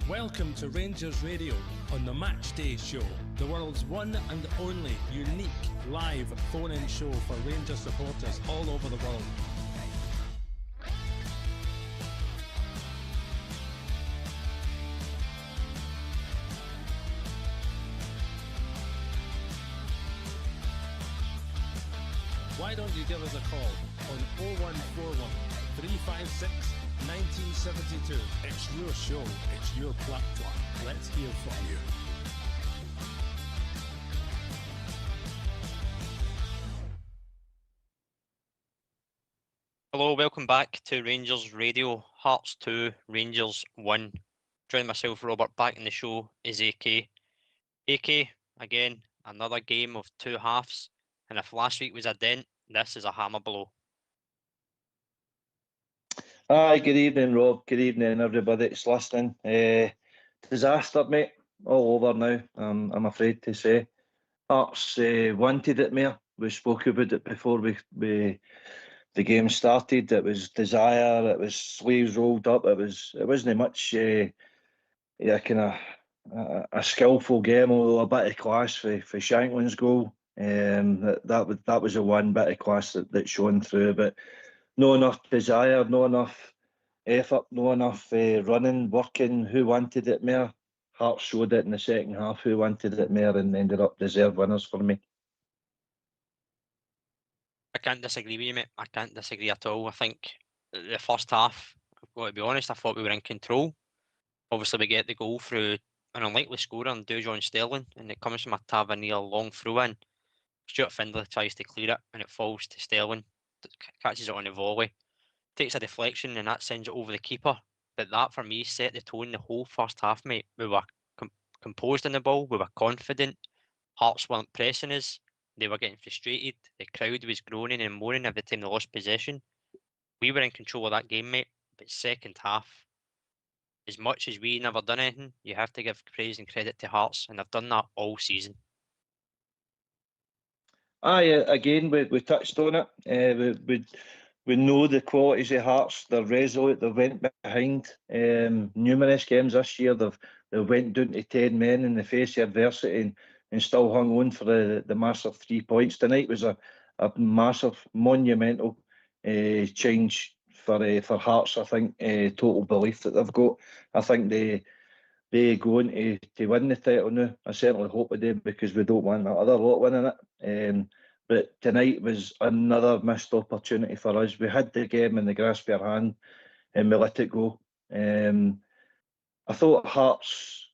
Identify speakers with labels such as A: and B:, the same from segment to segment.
A: Welcome to Rangers Radio on the Matchday show, the world's one and only unique live phone-in show for Rangers supporters all over the world. Why don't you give us a call on 0141 356 1972. It's your show, it's your platform. Let's hear from you.
B: Hello, welcome back to Rangers Radio, Hearts 2, Rangers 1. Joining myself, Robert, back in the show is AK. AK, again, another game of two halves, and if last week was a dent, this is a hammer blow.
C: Hi, good evening, Rob. Good evening, everybody that's listening. Disaster, mate, all over now, I'm afraid to say. Hearts wanted it more. We spoke about it before the game started. It was desire, it was sleeves rolled up, it wasn't much kind of a skillful game, although a bit of class for Shanklin's goal. That was a one bit of class that shone through, but no enough desire, no enough effort, no enough running, working. Who wanted it more? Hearts showed it in the second half. Who wanted it more and ended up deserved winners for me.
B: I can't disagree with you, mate. I can't disagree at all. I think the first half, I've got to be honest, I thought we were in control. Obviously, we get the goal through an unlikely scorer on Dujon Sterling, and it comes from a Tavernier long throw-in. Stuart Findlay tries to clear it, and it falls to Sterling. Catches it on a volley. Takes a deflection, and that sends it over the keeper. But that, for me, set the tone the whole first half, mate. We were composed in the ball. We were confident. Hearts weren't pressing us. They were getting frustrated. The crowd was groaning and moaning every time they lost possession. We were in control of that game, mate. But second half, as much as we never done anything, you have to give praise and credit to Hearts, and they've done that all season.
C: Aye, again, we touched on it. We know the qualities of Hearts. They're resolute. They went behind numerous games this year. They went down to 10 men in the face of adversity and still hung on for the massive 3 points. Tonight was a massive, monumental change for Hearts. I think total belief that they've got. I think they go on to win the title now. I certainly hope they do, because we don't want that other lot winning it. But tonight was another missed opportunity for us. We had the game in the grasp of our hand and we let it go. I thought Hearts,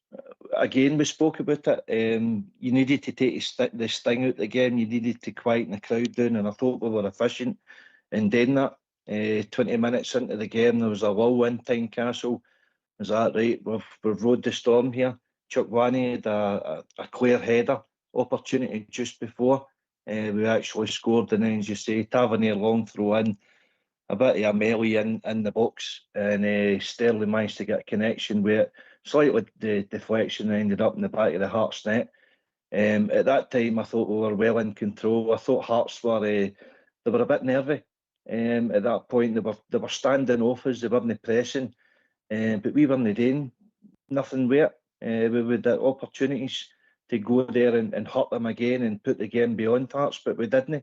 C: again, we spoke about it. You needed to take the sting out the game. You needed to quieten the crowd down, and I thought we were efficient in doing that. 20 minutes into the game, there was a lull in Tynecastle. Is that right? We've rode the storm here. Chukwani had a clear header opportunity just before we actually scored, and then, as you say, Tavernier long throw in, a bit of a melee in the box, and Sterling managed to get a connection with it. Slightly the deflection ended up in the back of the Hearts net. At that time, I thought we were well in control. I thought Hearts were they were a bit nervy. At that point, they were standing off us. They weren't pressing. But we weren't doing nothing with it. We had the opportunities to go there and hurt them again and put the game beyond Hearts, but we didn't.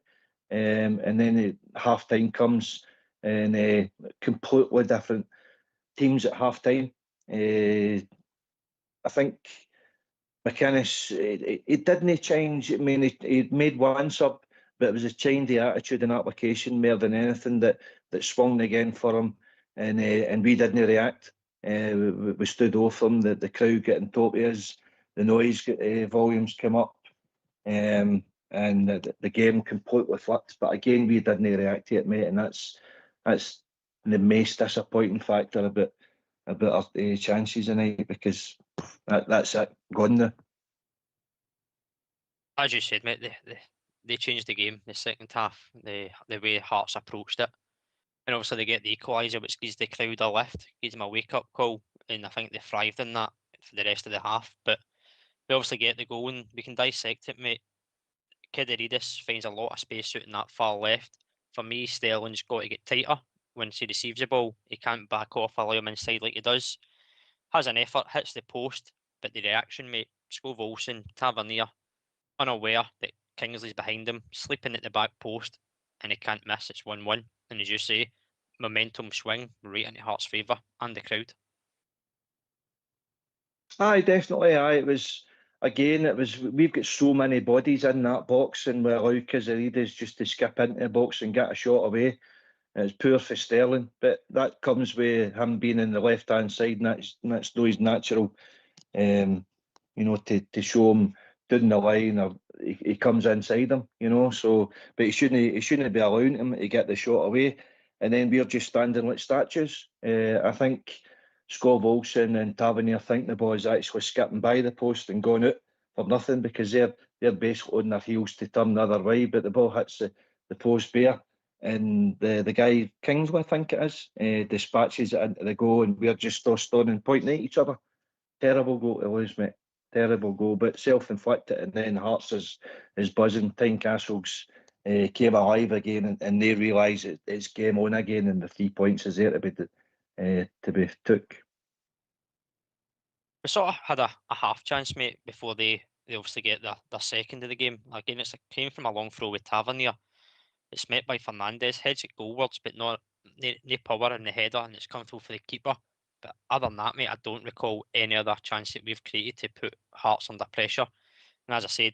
C: And then half time comes, and completely different teams at half time. I think McInnes, he didn't change. I mean, he made one sub, but it was a change of attitude and application more than anything that swung again for him. And we didn't react. We stood off them. The crowd getting top of us, the noise volumes came up, and the game completely flipped. But again, we didn't react to it, mate, and that's the most disappointing factor about our chances tonight, because that's it, gone now.
B: As you said, mate, they changed the game the second half, the way Hearts approached it. And obviously they get the equaliser, which gives the crowd a lift, gives them a wake-up call, and I think they thrived in that for the rest of the half. But we obviously get the goal, and we can dissect it, mate. Kidiridis finds a lot of space out in that far left. For me, Sterling's got to get tighter once he receives the ball. He can't back off, allow him inside like he does. has an effort, hits the post, but the reaction, mate, Scove Olsen, Tavernier, unaware that Kingsley's behind him, sleeping at the back post, and he can't miss. It's 1-1. And as you say, momentum swing right into Hearts' favour and the crowd.
C: Aye, definitely. Aye, it was, we've got so many bodies in that box, and we allow Kazarides just to skip into the box and get a shot away. It's poor for Sterling, but that comes with him being in the left-hand side, and that's no his natural. To show him down the line, or he comes inside him, So, but he shouldn't be allowing him to get the shot away, and then we're just standing like statues. I think Scov Olsen and Tavernier think the ball is actually skipping by the post and going out for nothing, because they're basically on their heels to turn the other way, but the ball hits the post bare, and the guy Kingsley, I think it is, dispatches it into the goal, and we're just stood and pointing at each other. Terrible goal to lose, mate. Terrible goal, but self-inflicted, and then Hearts is buzzing. Tynecastle's came alive again, and they realise it's game on again, and the 3 points is there to be took.
B: We sort of had a half chance, mate, before they obviously get their second of the game. Again, it came from a long throw with Tavernier. It's met by Fernandez, heads it goalwards, but no power in the header, and it's come through for the keeper. But other than that, mate, I don't recall any other chance that we've created to put Hearts under pressure. And as I said,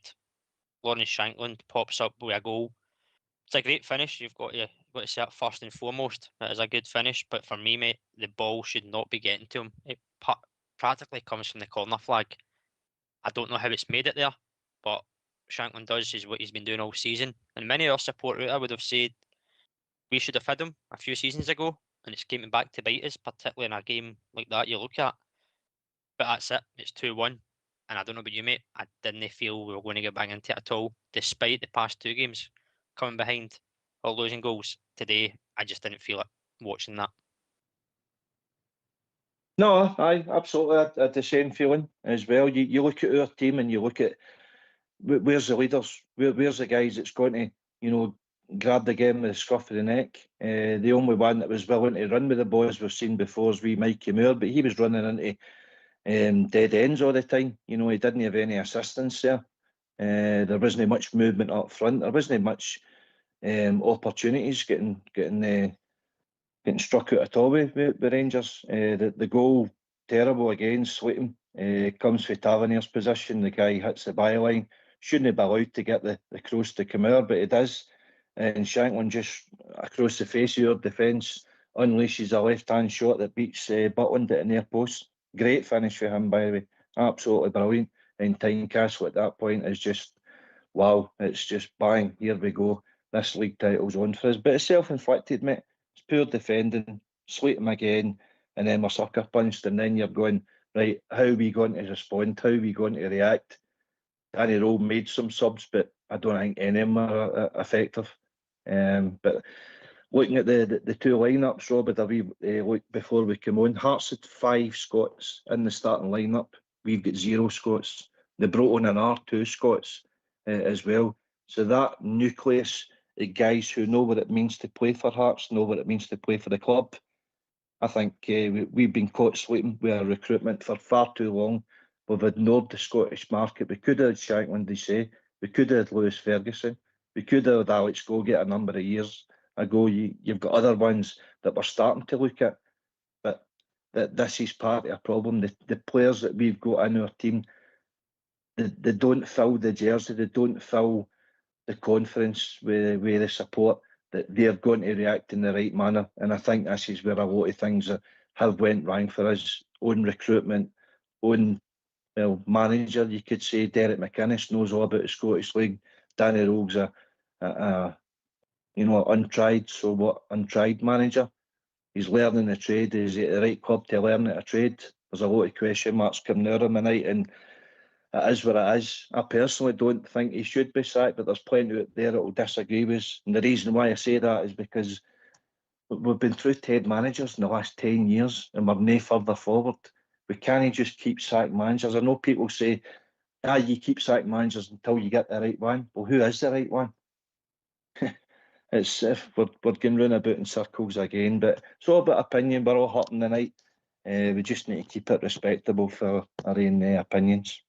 B: Lawrence Shankland pops up with a goal. It's a great finish. You've got to say it first and foremost. It is a good finish, but for me, mate, the ball should not be getting to him. It practically comes from the corner flag. I don't know how it's made it there, but Shankland does is what he's been doing all season. And many of our support out would have said we should have had him a few seasons ago, and it's coming back to bite us, particularly in a game like that you look at. But that's it. It's 2-1. And I don't know about you, mate. I didn't feel we were going to get back into it at all, despite the past two games coming behind or losing goals. Today, I just didn't feel it watching that.
C: No, I absolutely had the same feeling as well. You look at our team and you look at where's the leaders, where's the guys that's going to, grab the game with the scruff of the neck. The only one that was willing to run with the ball, as we've seen before, is wee Mikey Moore, but he was running into dead ends all the time. He didn't have any assistance there. There wasn't much movement up front. There wasn't much opportunities getting struck out at all with Rangers. The goal, terrible again, Slayton. Comes for Tavernier's position. The guy hits the byline. Shouldn't be allowed to get the cross to come out, but it does. And Shankland just across the face of your defence unleashes a left-hand shot that beats Butland at the near post. Great finish for him, by the way. Absolutely brilliant. And Tynecastle at that point is just, wow, it's just bang, here we go. This league title's on for us. But it's self-inflicted, mate. It's poor defending, slate him again, and then we're sucker punched, and then you're going, right, how are we going to respond? How are we going to react? Danny Rowe made some subs, but I don't think any of them are effective. But looking at the two lineups, Robert, look before we come on, Hearts had 5 Scots in the starting lineup. We've got 0 Scots. They brought on an R2 Scots as well. So that nucleus of guys who know what it means to play for Hearts, know what it means to play for the club. I think we've been caught sleeping with our recruitment for far too long. We've ignored the Scottish market. We could have had Shankland, they say. We could have had Lewis Ferguson. We could have had Alex Goget a number of years ago. You've got other ones that we're starting to look at. But this is part of a problem. The players that we've got in our team, they don't fill the jersey. They don't fill the conference with the support that they're going to react in the right manner. And I think this is where a lot of things have went wrong for us. On recruitment, on manager, you could say. Derek McInnes knows all about the Scottish League. Danny Rogue's untried manager. He's learning the trade. Is he at the right club to learn it a trade? There's a lot of question marks coming out of him tonight, and it is what it is. I personally don't think he should be sacked, but there's plenty out there that will disagree with us. And the reason why I say that is because we've been through 10 managers in the last 10 years and we're no further forward. We can't just keep sacking managers. I know people say, you keep sacking managers until you get the right one. Well, who is the right one? It's if we're going round about in circles again, but it's all about opinion. We're all hurting tonight. We just need to keep it respectable for our own opinions.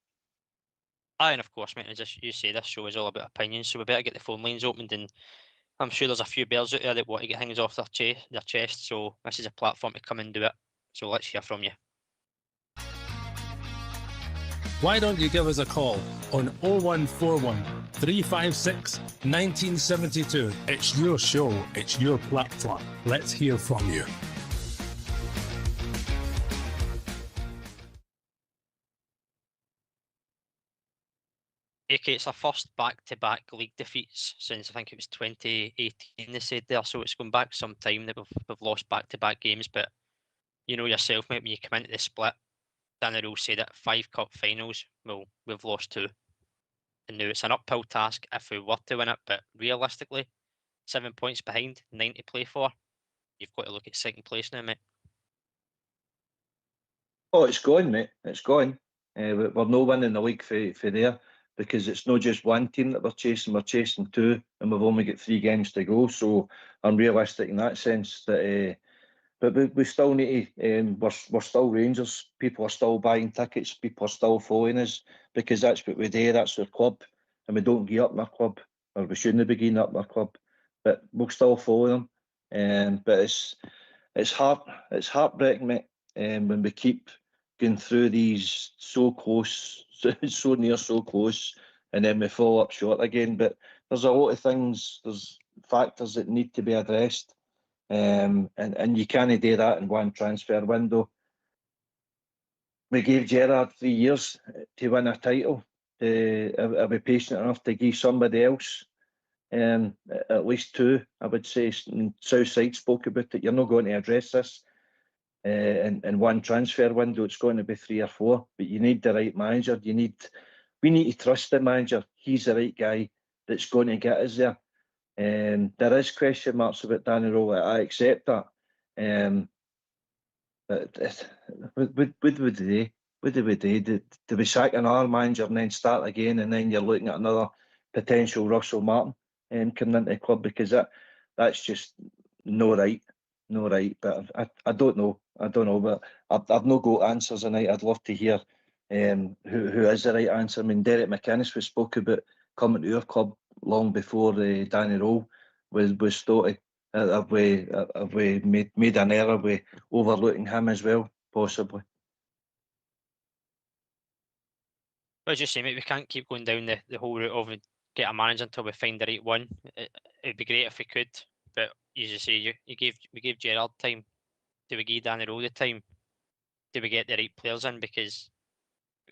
B: Aye, and of course, mate, as you say, this show is all about opinions, so we better get the phone lines opened, and I'm sure there's a few bears out there that want to get things off their chest, so this is a platform to come and do it. So let's hear from you.
A: Why don't you give us a call on 0141 356 1972? It's your show, it's your platform. Let's hear from you.
B: AK, it's our first back-to-back league defeats since I think it was 2018, they said there, so it's gone back some time that we've lost back-to-back games, but you know yourself, mate, when you come into the split, Danny Rule said it, 5 cup finals, well, we've lost 2. And now it's an uphill task if we were to win it, but realistically, 7 points behind, 9 to play for, you've got to look at second place now, mate.
C: Oh, it's gone, mate. It's gone. We're no winning the league for there, because it's not just one team that we're chasing 2, and we've only got 3 games to go. So I'm realistic in that sense. That, but we still need to. We're still Rangers. People are still buying tickets. People are still following us, because that's what we do. That's our club, and we don't give up our club, or we shouldn't be giving up our club. But we'll still follow them. But it's heartbreaking, mate. When we keep going through these so close, so near, so close, and then we fall up short again. But there's a lot of things, there's factors that need to be addressed, and you can't do that in one transfer window. We gave Gerrard 3 years to win a title. Are we patient enough to give somebody else at least 2? I would say Southside spoke about it. You're not going to address this in one transfer window. It's going to be 3 or 4, but you need the right manager. We need to trust the manager. He's the right guy that's going to get us there. There is question marks about Danny Rowell. I accept that. But what do we do? Do we sack another manager and then start again, and then you're looking at another potential Russell Martin coming into the club? Because that's just no right. But I don't know. But I've no got answers tonight. I'd love to hear who is the right answer. I mean, Derek McInnes was spoke about coming to our club long before Danny Rowell was thought. Have we made an error with overlooking him as well? Possibly.
B: But as you say, mate, we can't keep going down the whole route of get a manager until we find the right one. It'd be great if we could, but as you say, we gave Gerrard time. Do we give Danny Rowell the time? Do we get the right players in? Because,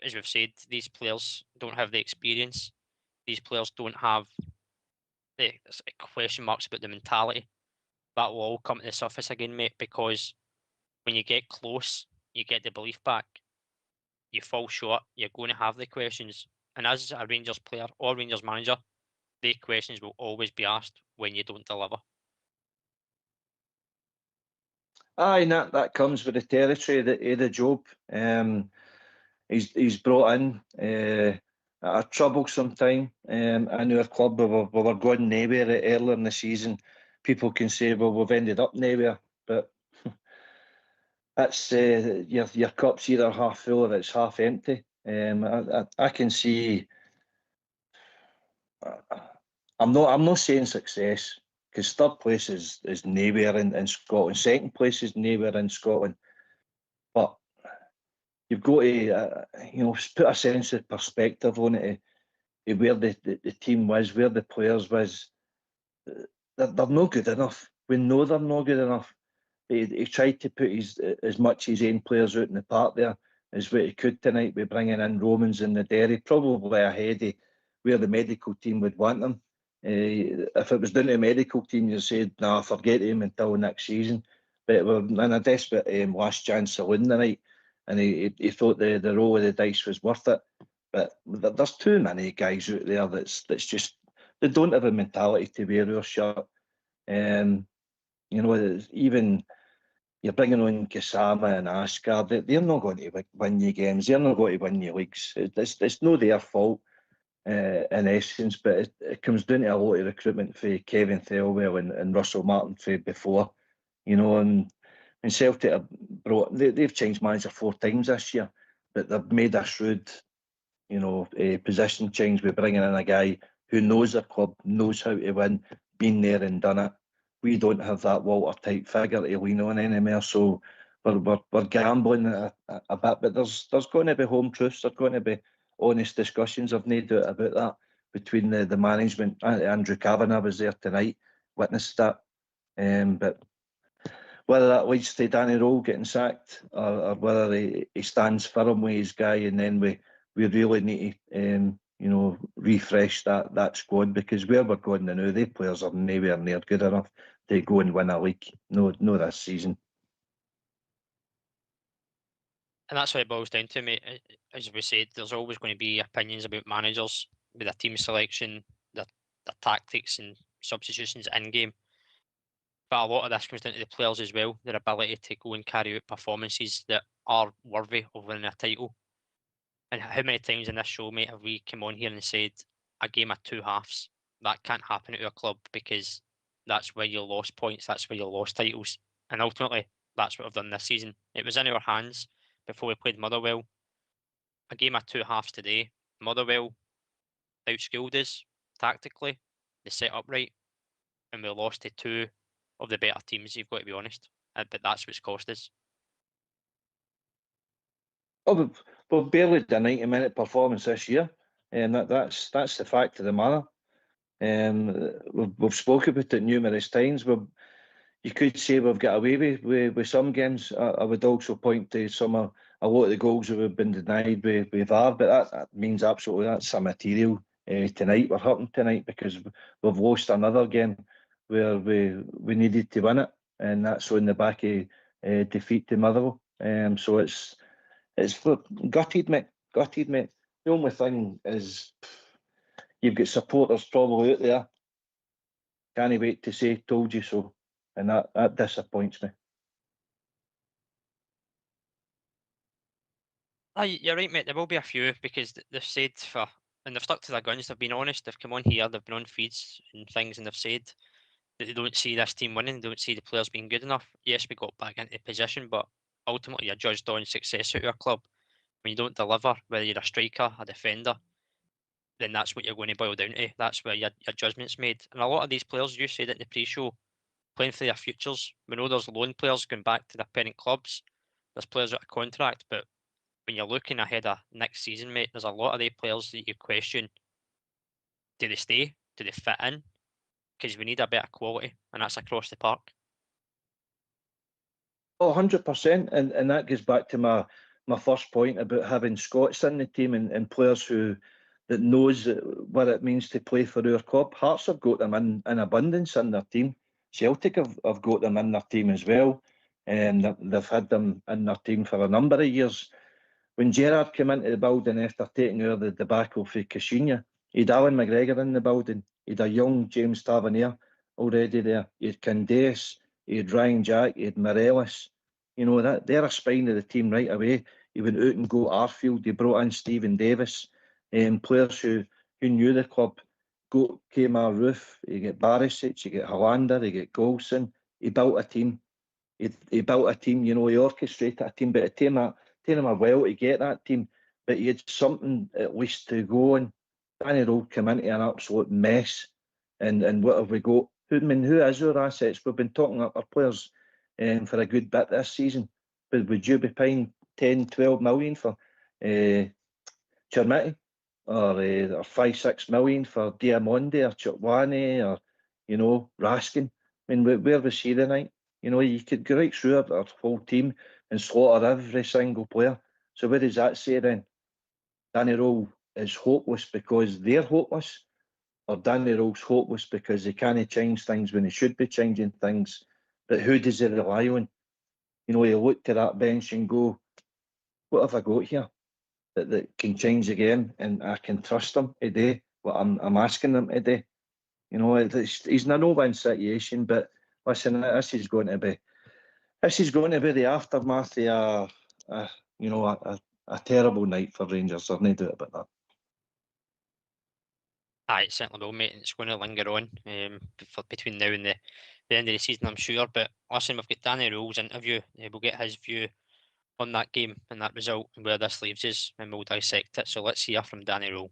B: as we've said, these players don't have the experience. These players don't have the question marks about the mentality. That will all come to the surface again, mate, because when you get close, you get the belief back. You fall short, you're going to have the questions. And as a Rangers player or Rangers manager, the questions will always be asked when you don't deliver.
C: Aye, and that comes with the territory of the job. He's brought in at a troublesome time. I know our club, we were going nowhere earlier in the season. People can say, well, we've ended up nowhere, but that's your cup's either half full or it's half empty. I can see. I'm not saying success, because 3rd place is nowhere in Scotland. 2nd place is nowhere in Scotland. But you've got to put a sense of perspective on it, where the team was, where the players was. They're not good enough. We know they're not good enough. He tried to put as much his own players out in the park there as what he could tonight, with bringing in Romans and the Derry, probably ahead of where the medical team would want them. If it was down to the medical team, you said, nah, forget him until next season. But we're in a desperate last chance saloon tonight, and he thought the roll of the dice was worth it. But there's too many guys out there that's just, they don't have a mentality to wear our shirt. Even you're bringing on Kasama and Ascar, they're not going to win you games. They're not going to win you leagues. It's not their fault in essence, but it comes down to a lot of recruitment for Kevin Thelwell and Russell Martin for before, and And Celtic have they've changed manager 4 times this year, but they've made a shrewd, position change with bringing in a guy who knows the club, knows how to win, been there and done it. We don't have that Walter type figure to lean on anymore, so we're gambling a bit. But there's going to be home truths. There's going to be honest discussions. I've no doubt about that between the management. Andrew Kavanagh was there tonight, witnessed that. But whether that leads to Danny Rowe getting sacked or whether he stands firm with his guy, and then we really need to refresh that squad, because where we're going now, the players are nowhere near good enough to go and win a league. No this season.
B: And that's what it boils down to, mate. As we said, there's always going to be opinions about managers with their team selection, their tactics and substitutions in game. But a lot of this comes down to the players as well, their ability to go and carry out performances that are worthy of winning a title. And how many times in this show, mate, have we come on here and said a game of 2 halves? That can't happen at your club, because that's where you lost points, that's where you lost titles. And ultimately, that's what we've done this season. It was in our hands before we played Motherwell. A game of 2 halves today. Motherwell outschooled us tactically. They set up right, and we lost to 2 of the better teams, you've got to be honest. But that's what's cost us.
C: Oh, we've barely done a 90-minute performance this year, and that's the fact of the matter. We've spoken about it numerous times. You could say we've got away with some games. I would also point to a lot of the goals that we've been denied with VAR, but that means absolutely that's some material. Tonight we're hurting tonight because we've lost another game where we needed to win it, and that's on the back of defeat to Motherwell. So it's gutted, mate. The only thing is you've got supporters probably out there. Can't wait to say "told you so," and that disappoints me.
B: You're right, mate. There will be a few, because they've said and they've stuck to their guns. They've been honest. They've come on here. They've been on feeds and things, and they've said that they don't see this team winning. They don't see the players being good enough. Yes, we got back into position, but ultimately you're judged on success at your club. When you don't deliver, whether you're a striker, a defender, then that's what you're going to boil down to. That's where your judgment's made. And a lot of these players, you said it in the pre-show, playing for their futures. We know there's loan players going back to their parent clubs. There's players out of contract, but when you're looking ahead of next season, mate, there's a lot of the players that you question, do they stay? Do they fit in? Because we need a better quality, and that's across the park.
C: Oh, 100%, and that goes back to my first point about having Scots in the team and players that knows what it means to play for our club. Hearts have got them in abundance in their team. Celtic have got them in their team as well, and they've had them in their team for a number of years. When Gerrard came into the building after taking over the debacle for Caixinha, he'd Alan McGregor in the building. He'd a young James Tavernier already there. He'd Candace, he'd Ryan Jack, he'd Morelos. That they're a spine of the team right away. He went out and got Arfield. He brought in Stephen Davis, players who knew the club. Came our roof. You get Barisic, you get Hollander, you get Golson. He built a team. He built a team. He orchestrated a team, but it took him a while to get that team. But he had something at least to go on. Danny Rowe came into an absolute mess, and what have we got? Who is our assets? We've been talking up our players for a good bit this season. But would you be paying 10, 12 million for Chermiti, or 5-6 million for Diamondi or Chotwani or Raskin? I mean, where was he tonight? You could go right through our whole team and slaughter every single player. So what does that say then? Danny Rowe is hopeless because they're hopeless, or Danny Rowe's hopeless because he can't change things when he should be changing things? But who does he rely on? You look to that bench and go, what have I got here that can change the game, and I can trust them today? What I'm asking them today. He's in a no-win situation, but listen, this is going to be the aftermath of a terrible night for Rangers. There's no doubt about that.
B: Aye, it certainly will, mate, and it's going to linger on between now and the end of the season, I'm sure. But listen, we've got Danny Rowell's interview. We'll get his view on that game and that result and where this leaves us, and we'll dissect it. So let's hear from Danny Rowell.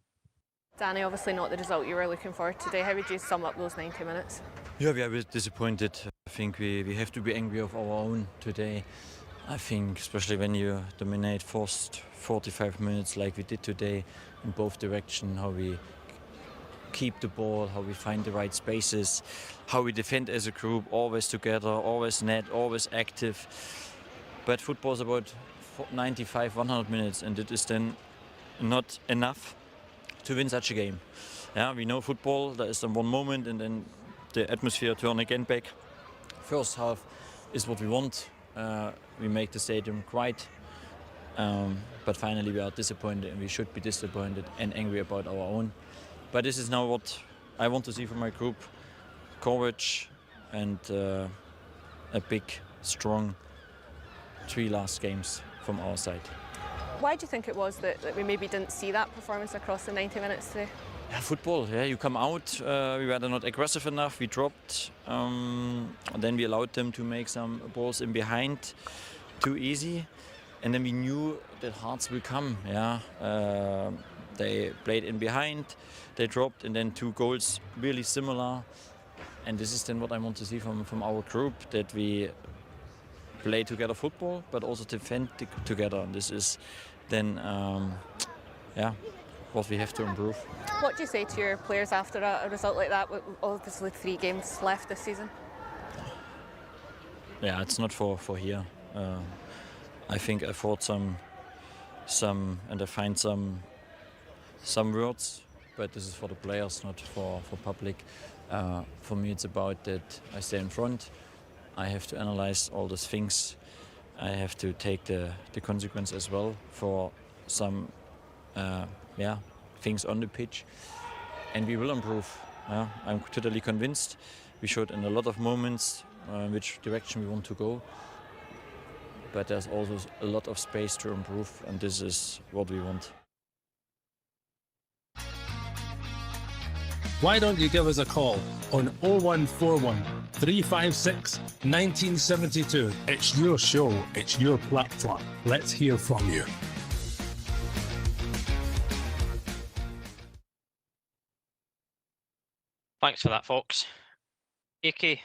D: Danny, obviously not the result you were looking for today. How would you sum up those 90 minutes?
E: Yeah, we are a bit disappointed. I think we have to be angry of our own today. I think especially when you dominate first 45 minutes like we did today in both directions, how we keep the ball, how we find the right spaces, how we defend as a group, always together, always net, always active. But football is about 95, 100 minutes, and it is then not enough to win such a game. Yeah, we know football, there is one moment and then the atmosphere turn again back. First half is what we want. We make the stadium quiet, but finally we are disappointed, and we should be disappointed and angry about our own. But this is now what I want to see from my group: courage and a big, strong 3 last games from our side.
D: Why do you think it was that we maybe didn't see that performance across the 90 minutes today?
E: Yeah, football, yeah, you come out, we were not aggressive enough, we dropped, and then we allowed them to make some balls in behind, too easy, and then we knew that Hearts will come, yeah. They played in behind, they dropped, and then 2 goals really similar, and this is then what I want to see from our group, that we play together football, but also defend together, and this is then, what we have to improve.
D: What do you say to your players after a result like that, with obviously 3 games left this season?
E: Yeah, it's not for here. I think I thought some and I find some words, but this is for the players, not for public. For me, it's about that I stay in front. I have to analyze all those things. I have to take the consequence as well for some things on the pitch, and we will improve. I'm totally convinced. We showed in a lot of moments which direction we want to go, but there's also a lot of space to improve, and this is what we want.
A: Why don't you give us a call on 0141 356 1972? It's your show, it's your platform. Let's hear from you.
B: Thanks for that, folks. AK,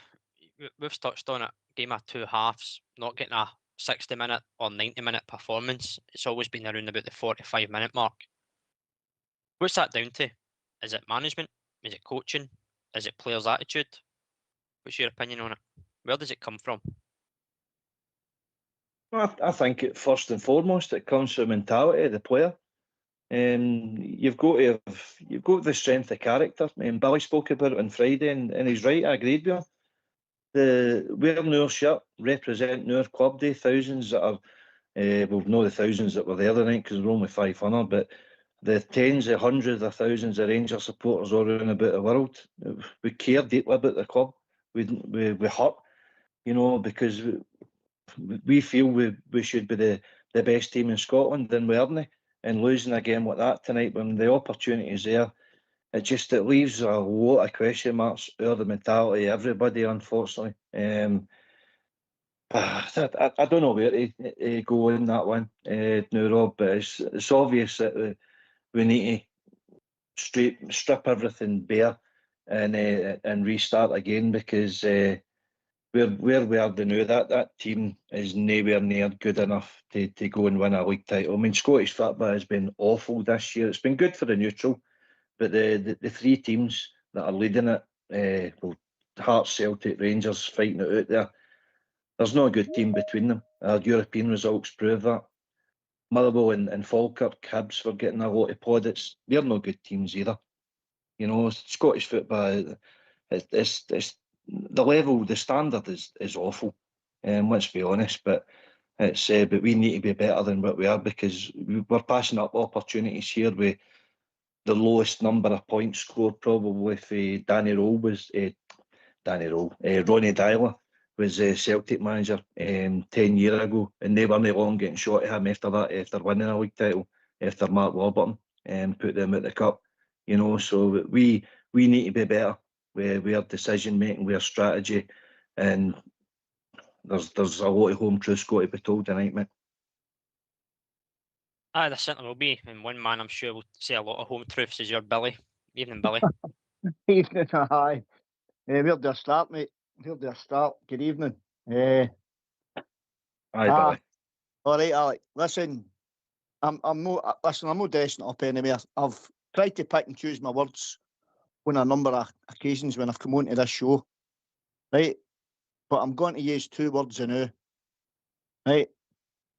B: we've touched on it. Game of 2 halves, not getting a 60-minute or 90-minute performance. It's always been around about the 45-minute mark. What's that down to? Is it management? Is it coaching? Is it players' attitude? What's your opinion on it? Where does it come from?
C: I think first and foremost it comes from the mentality of the player. You've got the strength of character. Billy spoke about it on Friday, and he's right. I agreed with him. Wearing our shirt, representing our club day, thousands that are, not the thousands that were there tonight because we're only 500, but the tens of hundreds of thousands of Rangers supporters all around about the world. We care deeply about the club. We hurt, because we feel we should be the best team in Scotland, and we aren't. And losing a game like that tonight when the opportunity is there, it leaves a lot of question marks over the mentality of everybody, unfortunately. I don't know where to go in that one now, Rob, but it's obvious that we need to strip everything bare and restart again, because where we are now, that team is nowhere near good enough to go and win a league title. I mean, Scottish football has been awful this year. It's been good for the neutral, but the 3 teams that are leading it, Hearts, Celtic, Rangers fighting it out there, there's no a good team between them. Our European results prove that. Motherwell and Falkirk, Hibs for getting a lot of plaudits. They're no good teams either. Scottish football, it's the level, the standard is awful. Let's be honest, but we need to be better than what we are, because we're passing up opportunities here with the lowest number of points scored probably for Ronnie Dyler was Celtic manager 10 years ago, and they weren't long getting shot at him after that, after winning a league title, after Mark Warburton put them at the cup. So we need to be better with our decision making, with our strategy, and there's a lot of home truths got to be told tonight, mate.
B: Aye, there certainly will be. And one man I'm sure will say a lot of home truths is your Billy. Evening, Billy.
F: Evening, aye. Where do I start, mate? Where do I start? Good evening.
C: Aye, Billy.
F: All right, Alec. Listen, I'm not dressing it up anyway. I've tried to pick and choose my words on a number of occasions when I've come on to this show, right? But I'm going to use two words now, right?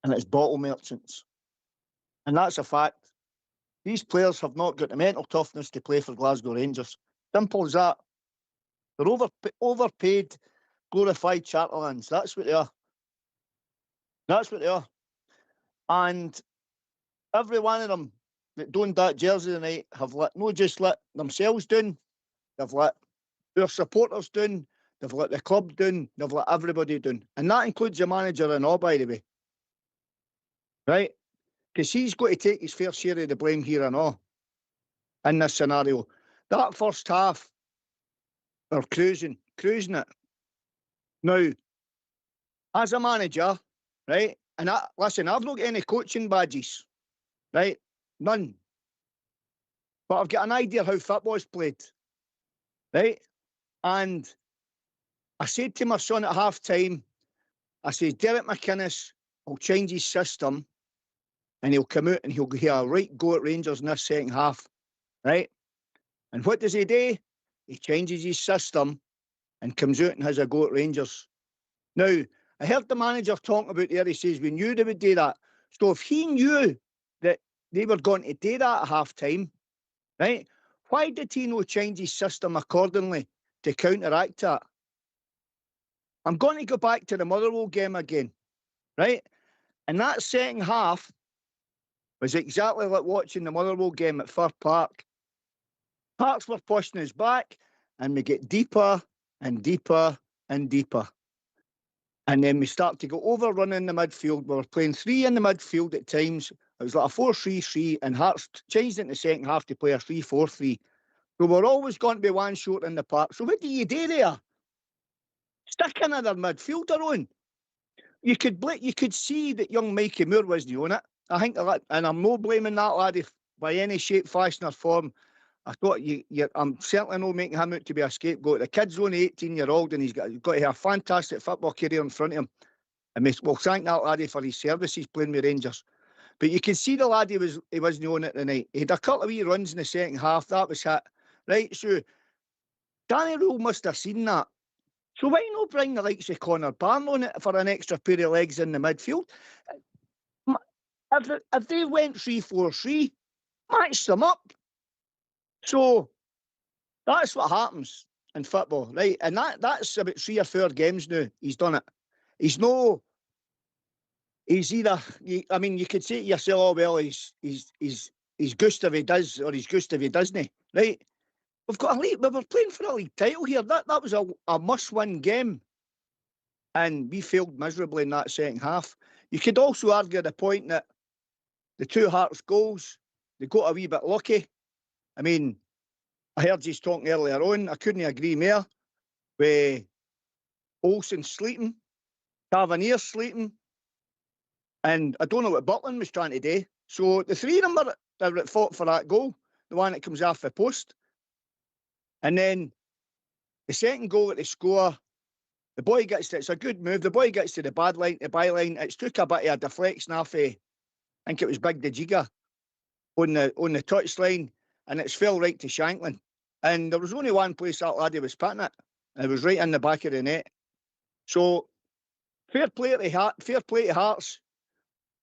F: And it's bottle merchants. And that's a fact. These players have not got the mental toughness to play for Glasgow Rangers. Simple as that. They're overpaid, glorified charterlands. That's what they are. That's what they are. And every one of them that donned that jersey tonight have not just let themselves down, they've let their supporters down, they've let the club down, they've let everybody down. And that includes the manager and all, by the way. Right? Because he's got to take his fair share of the blame here and all in this scenario. That first half, they're cruising it. Now, as a manager, right, and listen, I've not got any coaching badges, right? None. But I've got an idea how football's played, right? And I said to my son at half time, I said, Derek McInnes will change his system and he'll come out and he'll have a right go at Rangers in this second half, right? And what does he do? He changes his system and comes out and has a go at Rangers. Now, I heard the manager talking about there, he says, we knew they would do that. So if he knew that they were going to do that at half time, right, why did he not change his system accordingly to counteract that? I'm going to go back to the Motherwell game again, right? And that second half was exactly like watching the Motherwell game at Fir Park. Hearts were pushing us back, and we get deeper and deeper and deeper. And then we start to go overrun in the midfield. We were playing three in the midfield at times. It was like a 4-3-3, and Hearts changed it in the second half to play a 3-4-3. So we're always going to be one short in the park. So what do you do there? Stick another midfielder on. You could see that young Mikey Moore wasn't on it. I think, and I'm not blaming that laddie by any shape, fashion, or form. I thought I'm certainly not making him out to be a scapegoat. The kid's only 18-year-old and he's got to have a fantastic football career in front of him. And we'll thank that laddie for his services playing with Rangers. But you can see the laddie he wasn't on it tonight. He had a couple of wee runs in the second half. That was it. Right, so Danny Rule must have seen that. So why not bring the likes of Connor Barn on it for an extra pair of legs in the midfield? If they went 3-4-3, match them up. So that's what happens in football, right? And that's about 3 or 4 games now. He's done it. He's either. I mean, you could say to yourself, "Oh well, he's goosed if he does, or he's goosed if he doesn't." Right? We were playing for a league title here. That was a must-win game, and we failed miserably in that second half. You could also argue the point that the two Hearts goals, they got a wee bit lucky. I mean, I heard you talking earlier on. I couldn't agree more. With Olsen sleeping, Tavernier sleeping, and I don't know what Butland was trying to do. So the three of them that fought for that goal, the one that comes off the post. And then the second goal that they score, the boy gets to, it's a good move. The boy gets to the byline. It's took a bit of a deflection off I think it was Big Dejiga on the touchline, and it's fell right to Shanklin. And there was only one place that laddie was putting it, and it was right in the back of the net. So fair play to Hearts.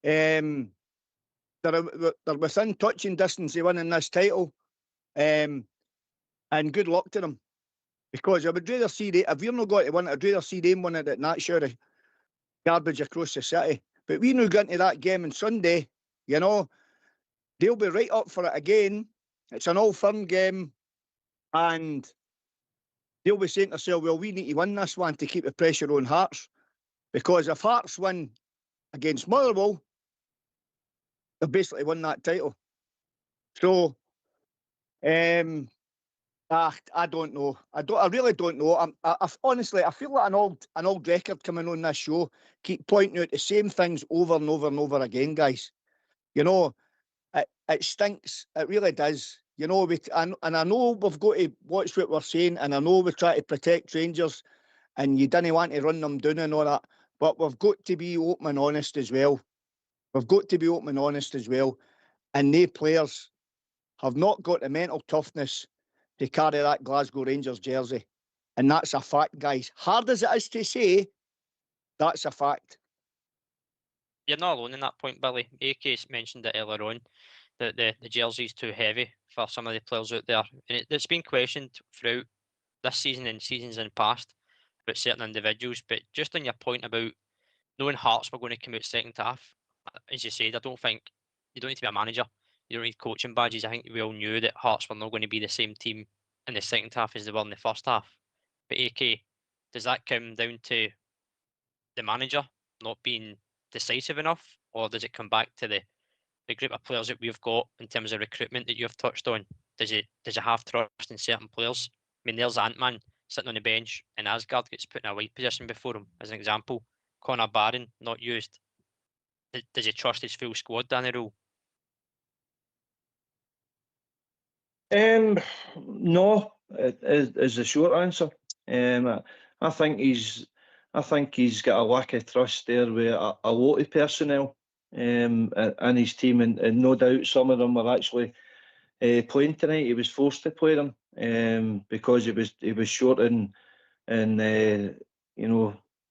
F: They're within touching distance of winning this title. And good luck to them. Because I would rather see if we're not going to win it, I'd rather see them win it than that share of garbage across the city. But we now go into that game on Sunday, you know, they'll be right up for it again. It's an all-firm game. And they'll be saying to themselves, well, we need to win this one to keep the pressure on Hearts. Because if Hearts win against Motherwell, they've basically won that title. So, I don't know. I really don't know. Honestly, I feel like an old record coming on this show. Keep pointing out the same things over and over and over again, guys. You know, it stinks. It really does. You know, and I know we've got to watch what we're saying, and I know we try to protect Rangers, and you didn't want to run them down and all that. But we've got to be open and honest as well. We've got to be open and honest as well. And they players have not got the mental toughness to carry that Glasgow Rangers jersey. And that's a fact, guys. Hard as it is to say, that's a fact.
B: You're not alone in that point, Billy. AK's mentioned it earlier on, that the jersey's too heavy for some of the players out there. And it's been questioned throughout this season and seasons in the past about certain individuals. But just on your point about knowing Hearts were going to come out second half, as you said, I don't think you don't need to be a manager. You don't need coaching badges. I think we all knew that Hearts were not going to be the same team in the second half as they were in the first half. But AK, does that come down to the manager not being decisive enough, or does it come back to the group of players that we've got in terms of recruitment that you've touched on? Does it have trust in certain players? I mean, there's Ant-Man sitting on the bench and Asgard gets put in a wide position before him, as an example. Connor Barron, not used. Does he trust his full squad, Danny Rule?
C: No, is the short answer. I think he's got a lack of trust there with a lot of personnel and his team, and no doubt some of them were actually playing tonight. He was forced to play them because he was short in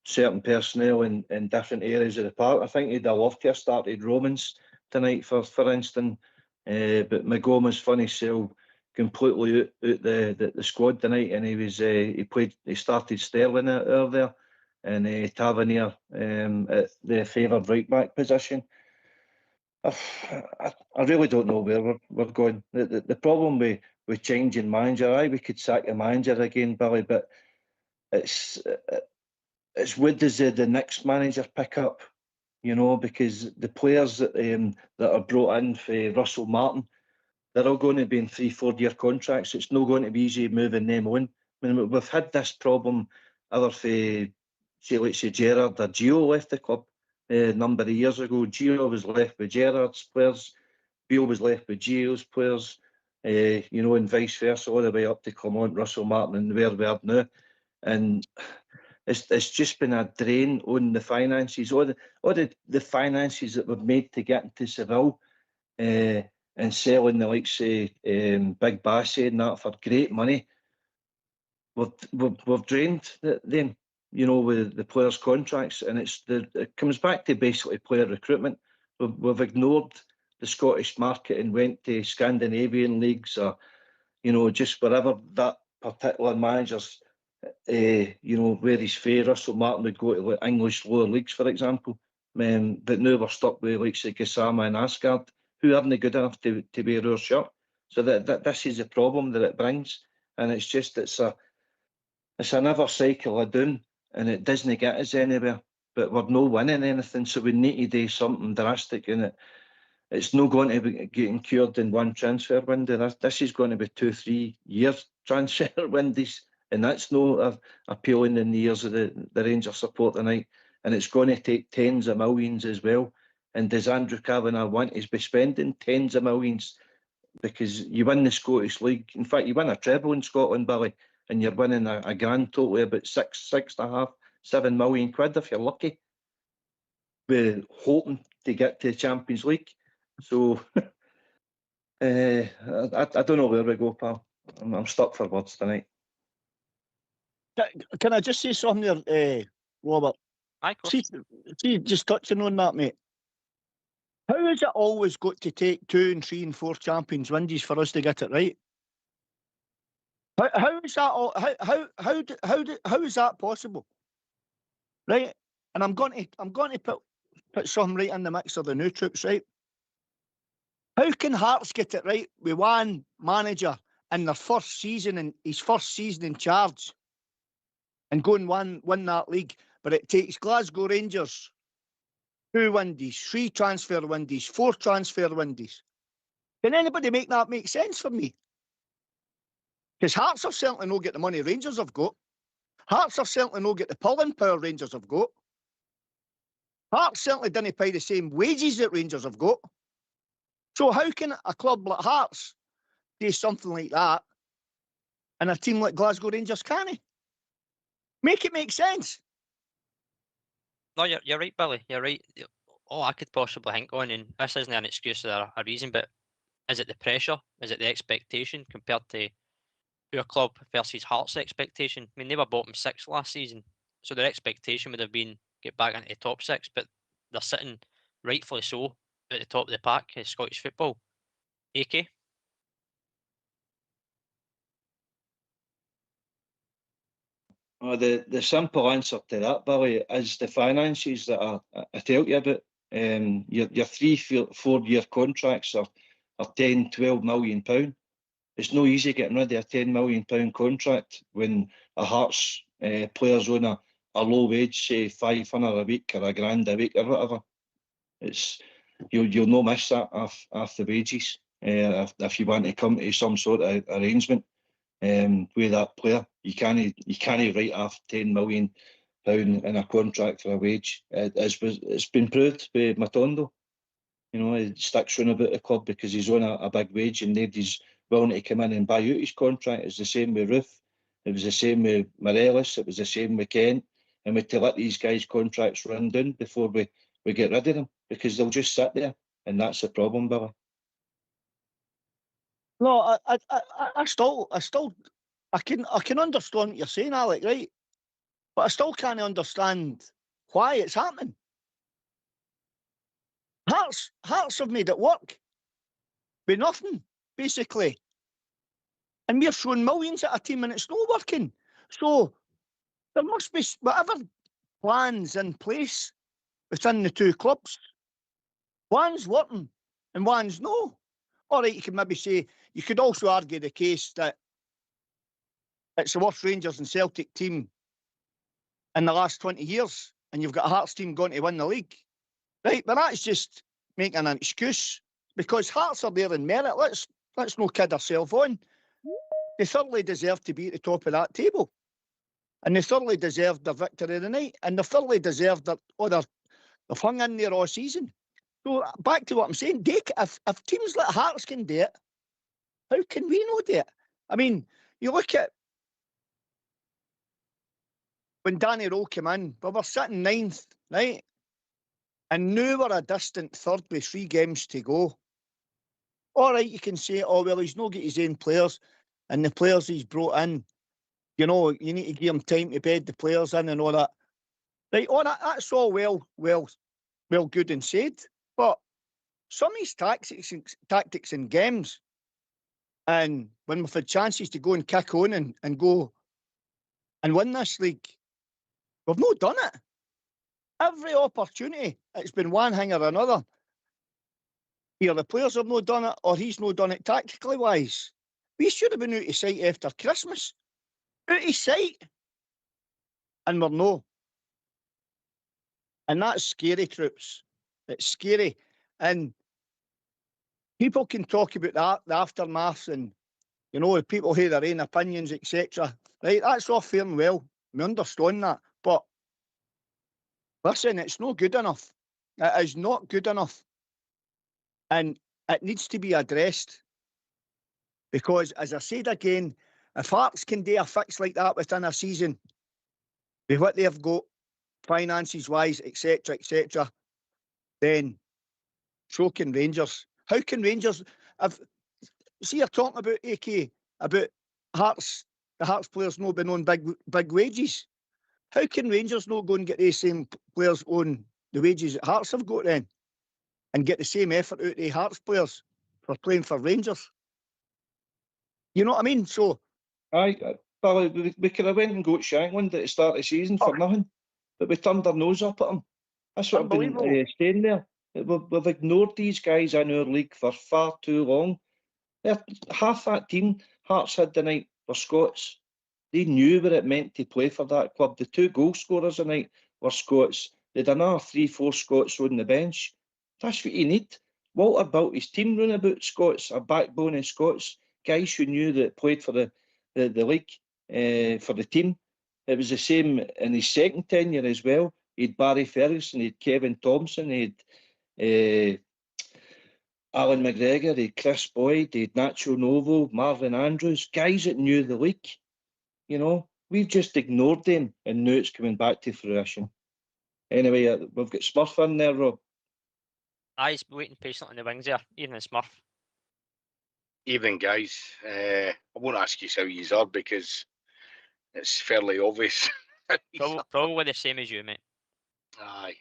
C: certain personnel in different areas of the park. I think he'd have loved to have started Romans tonight, for instance, but McGowan's funny sell completely out the squad tonight, and he started Sterling out there and Tavernier at the favoured right back position. I really don't know where we're going. The problem with changing manager, we could sack the manager again, Billy, but it's what does the next manager pick up? You know, because the players that are brought in for Russell Martin, they're all going to be in 3-4 year contracts. It's not going to be easy moving them on. I mean, we've had this problem either for, let's say Gerrard or Gio left the club a number of years ago. Gio was left with Gerrard's players, Beale was left with Gio's players, and vice versa, all the way up to Clement, Russell Martin, and where we are now. And it's just been a drain on the finances, all the finances that were made to get into Seville. And selling the likes of Big Bassey and that for great money. We've drained them, with the players' contracts, and it comes back to basically player recruitment. We've ignored the Scottish market and went to Scandinavian leagues or, just wherever that particular manager's, where he's fair. Russell Martin would go to English lower leagues, for example. But now we're stuck with likes of Gassama and Asgard, who aren't good enough to wear our shirt. So that this is the problem that it brings, and it's another cycle of doom, and it doesn't get us anywhere. But we're not winning anything, so we need to do something drastic, and it's not going to be getting cured in one transfer window. This is going to be 2-3 years transfer windows, and that's not appealing in the ears of the Rangers support tonight. And it's going to take tens of millions as well. And does Andrew Kavanagh want to be spending tens of millions? Because you win the Scottish League. In fact, you win a treble in Scotland, Billy, and you're winning a grand total of about 6.5, 7 million quid if you're lucky. We're hoping to get to the Champions League. So I don't know where we go, pal. I'm stuck for words tonight.
F: Can I just say something there, Robert?
B: Aye, of course.
F: See, just touching on that, mate. How has it always got to take 2 and 3 and 4 Champions Windies for us to get it right? How is that all? How is that possible? Right, and I'm going to put some right in the mix of the new troops, right? How can Hearts get it right with one manager in their first season and his first season in charge, and go and win that league? But it takes Glasgow Rangers 2 windies, 3 transfer windies, 4 transfer windies. Can anybody make that make sense for me? Because Hearts have certainly not got the money Rangers have got. Hearts have certainly not got the pulling power Rangers have got. Hearts certainly didn't pay the same wages that Rangers have got. So how can a club like Hearts do something like that and a team like Glasgow Rangers can't? Make it make sense.
B: No, you're right, Billy. You're right. All I could possibly think on, and this isn't an excuse or a reason, but is it the pressure? Is it the expectation compared to your club versus Hearts' expectation? I mean, they were bottom six last season, so their expectation would have been get back into the top six, but they're sitting rightfully so at the top of the pack in Scottish football. AK?
C: The simple answer to that, Billy, is the finances that I tell you about. Your 3-4 year contracts are 10, 12 million pound. It's no easy getting rid of a 10 million pound contract when a Hearts player's on a low wage, say 500 a week or £1,000 a week or whatever. It's you'll no miss that off the wages if you want to come to some sort of arrangement with that player. You can't write off £10 million in a contract for a wage. It's been proved by Matondo. You know, he sticks round about the club because he's on a big wage and nobody's willing to come in and buy out his contract. It's the same with Roof. It was the same with Morelos. It was the same with Kent. And we have to let these guys' contracts run down before we get rid of them because they'll just sit there. And that's the problem, Billy.
F: No, I can understand what you're saying, Alec, right? But I still can't understand why it's happening. Hearts have made it work with nothing, basically. And we're throwing millions at a team and it's not working. So there must be whatever plans in place within the two clubs. One's working and one's no. All right, you could maybe say, you could also argue the case that it's the worst Rangers and Celtic team in the last 20 years, and you've got a Hearts team going to win the league. Right, but that's just making an excuse because Hearts are there in merit. Let's not kid ourselves on. They thoroughly deserve to be at the top of that table. And they thoroughly deserve their victory of the night. And they thoroughly deserve they've hung in there all season. So back to what I'm saying, if teams like Hearts can do it, how can we not do it? I mean, you look at when Danny Rowe came in, we were sitting ninth, right? And now we're a distant third with 3 games to go. All right, you can say, oh, well, he's not got his own players and the players he's brought in, you know, you need to give him time to bed the players in and all that. Right, that's all well, good and said. But some of his tactics and games, and when we've had chances to go and kick on and go and win this league, we've not done it. Every opportunity, it's been one thing or another. Either the players have not done it or he's not done it tactically wise. We should have been out of sight after Christmas. Out of sight. And we're no. And that's scary, troops. It's scary. And people can talk about the aftermath and, you know, people have their own opinions, etc. Right, that's all fair and well. We understand that. But listen, it's not good enough. It is not good enough. And it needs to be addressed. Because, as I said again, if Hearts can do a fix like that within a season, with what they've got, finances-wise, etc., then so can Rangers. How can Rangers... See, you're talking about, AK, about Hearts, the Hearts players not being on big wages. How can Rangers not go and get the same players on the wages that Hearts have got then? And get the same effort out of the Hearts players for playing for Rangers? You know what I mean? So...
C: Billy, we could have went and got Shankland at the start of the season for nothing, but we turned our nose up at him. That's what I've been saying there. We've ignored these guys in our league for far too long. Half that team Hearts had tonight were Scots. They knew what it meant to play for that club. The 2 goal scorers tonight were Scots. They'd another 3-4 Scots on the bench. That's what you need. Walter built his team round about Scots, a backbone of Scots, guys who knew that played for the the league for the team. It was the same in his second tenure as well. He had Barry Ferguson, he had Kevin Thompson, he had Alan McGregor, he had Chris Boyd, he had Nacho Novo, Marvin Andrews, guys that knew the league. You know, we've just ignored them, and now it's coming back to fruition. Anyway, we've got Smurf in there, Rob.
B: He's waiting patiently on the wings there. Evening, Smurf.
G: Evening, guys. I won't ask you how you are because it's fairly obvious.
B: Probably the same as you, mate.
G: Aye.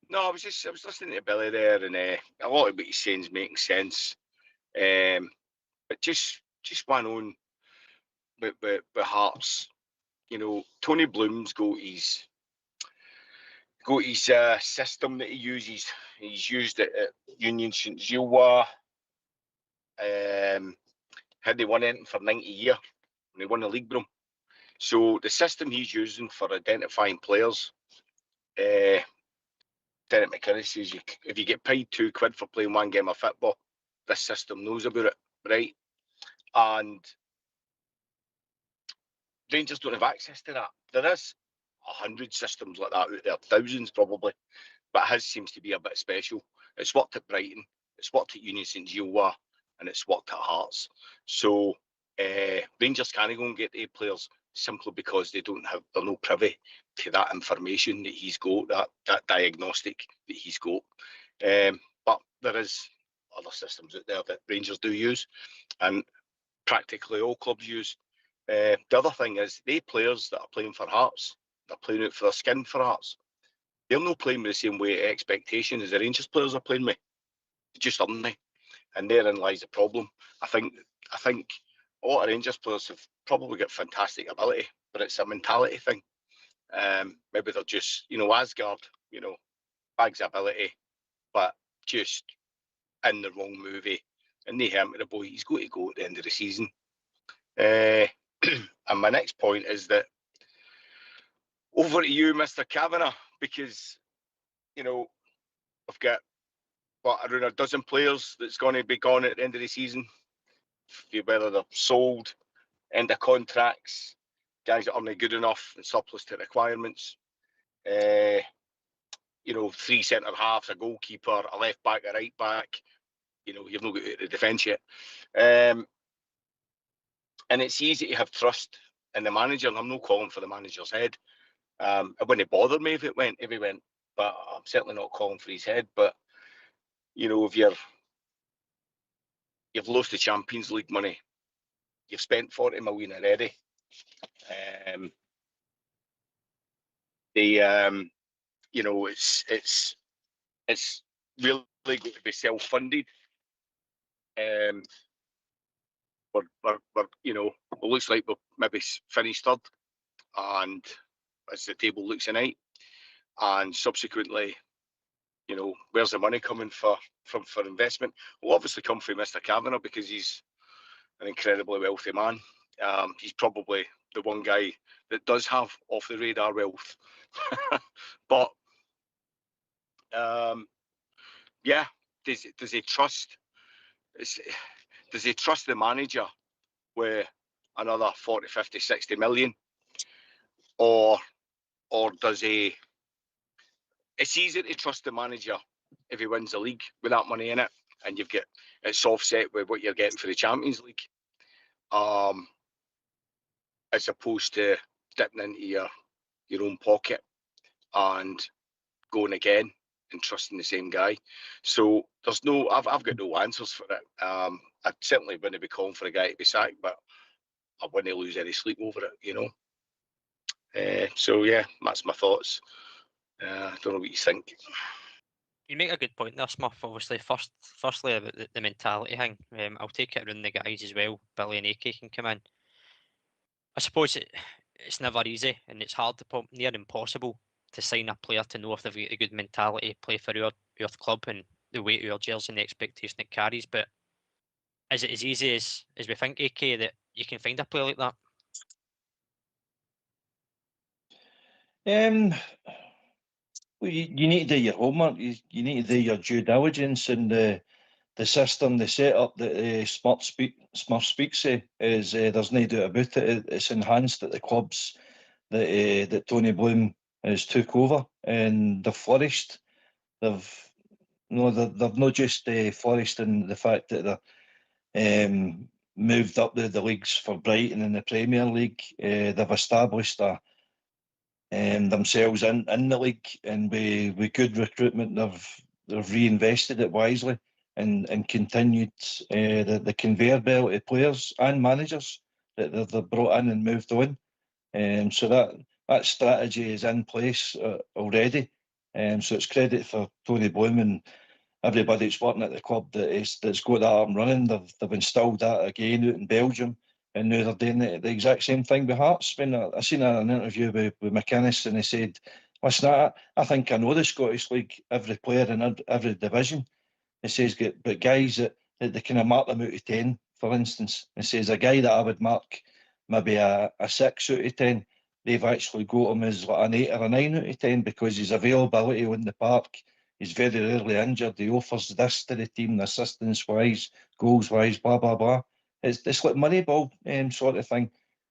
G: No, I was listening to Billy there, and a lot of what he's saying is making sense. But just one on with Hearts. You know, Tony Bloom's got his system that he uses. He's used it at Union St Gilloise. Had they won anything for 90 years when they won the league with him. So the system he's using for identifying players, Derek McInnes says if you get paid £2 for playing one game of football, this system knows about it, right? And Rangers don't have access to that. There is 100 systems like that out there, thousands probably, but his seems to be a bit special. It's worked at Brighton, it's worked at Union St Gilloise, and it's worked at Hearts. So Rangers can't go and get A players simply because they're no privy to that information that he's got, that diagnostic that he's got. But there is other systems out there that Rangers do use, and practically all clubs use. The other thing is, they players that are playing for Hearts, they're playing out for their skin for Hearts. They're not playing with the same way expectation as the Rangers players are playing with. They just aren't they? And therein lies the problem. I think a lot of Rangers players have probably got fantastic ability, but it's a mentality thing. Maybe they're just, Asgard, bags of ability, but just in the wrong movie. And they him to the boy, he's got to go at the end of the season. And my next point is that over to you, Mr. Kavanagh, because, we've got around a dozen players that's going to be gone at the end of the season, whether they're sold, end of contracts, guys that aren't good enough and surplus to requirements. 3 centre halves, a goalkeeper, a left back, a right back. You've not got the defence yet. And it's easy to have trust in the manager, and I'm not calling for the manager's head. It wouldn't bother me if he went, but I'm certainly not calling for his head. But if you've lost the Champions League money, you've spent 40 million already. It's really going to be self-funded. It looks like we'll maybe finish third, and as the table looks tonight, and subsequently, where's the money coming for investment? Will obviously come from Mr. Kavanagh, because he's an incredibly wealthy man. He's probably the one guy that does have off the radar wealth. But does he trust? Does he trust the manager with another 40, 50, 60 million? Or does he? It's easier to trust the manager if he wins the league with that money in it, and it's offset with what you're getting for the Champions League, as opposed to dipping into your own pocket and going again and trusting the same guy. So there's I've got no answers for it. I certainly wouldn't be calling for a guy to be sacked, but I wouldn't lose any sleep over it, So yeah, that's my thoughts. I don't know what you think.
B: You make a good point there, Smurf. Obviously, firstly about the mentality thing. I'll take it around the guys as well. Billy and AK can come in. I suppose it's never easy, and it's hard to near impossible to sign a player to know if they've got a good mentality, play for your club, and the weight of your jersey and the expectation it carries. But is it as easy as we think, AK, that you can find a player like that?
C: Well, you need to do your homework. You need to do your due diligence, and the system, the setup that Smurf speaks of is there's no doubt about it. It's enhanced at the clubs that Tony Bloom has took over, and they've flourished. They've not just flourished in the fact that they're moved up the leagues for Brighton in the Premier League. They've established themselves in the league, and with good recruitment, they've reinvested it wisely and continued the conveyor belt of players and managers that they've brought in and moved on. So that strategy is in place already. So it's credit for Tony Bloom and everybody that's working at the club that's got that up and running. They've installed that again out in Belgium, and now they're doing the exact same thing with Hearts. When I seen an interview with McInnes, and he said, "Listen, I think I know the Scottish League, every player in every division." He says, "But guys that they kind of mark them out of 10, for instance." He says, "A guy that I would mark maybe a 6 out of 10, they've actually got him as like an 8 or a 9 out of 10 because his availability on the park. He's very rarely injured. He offers this to the team, assistance-wise, goals-wise, blah, blah, blah." It's like Moneyball sort of thing.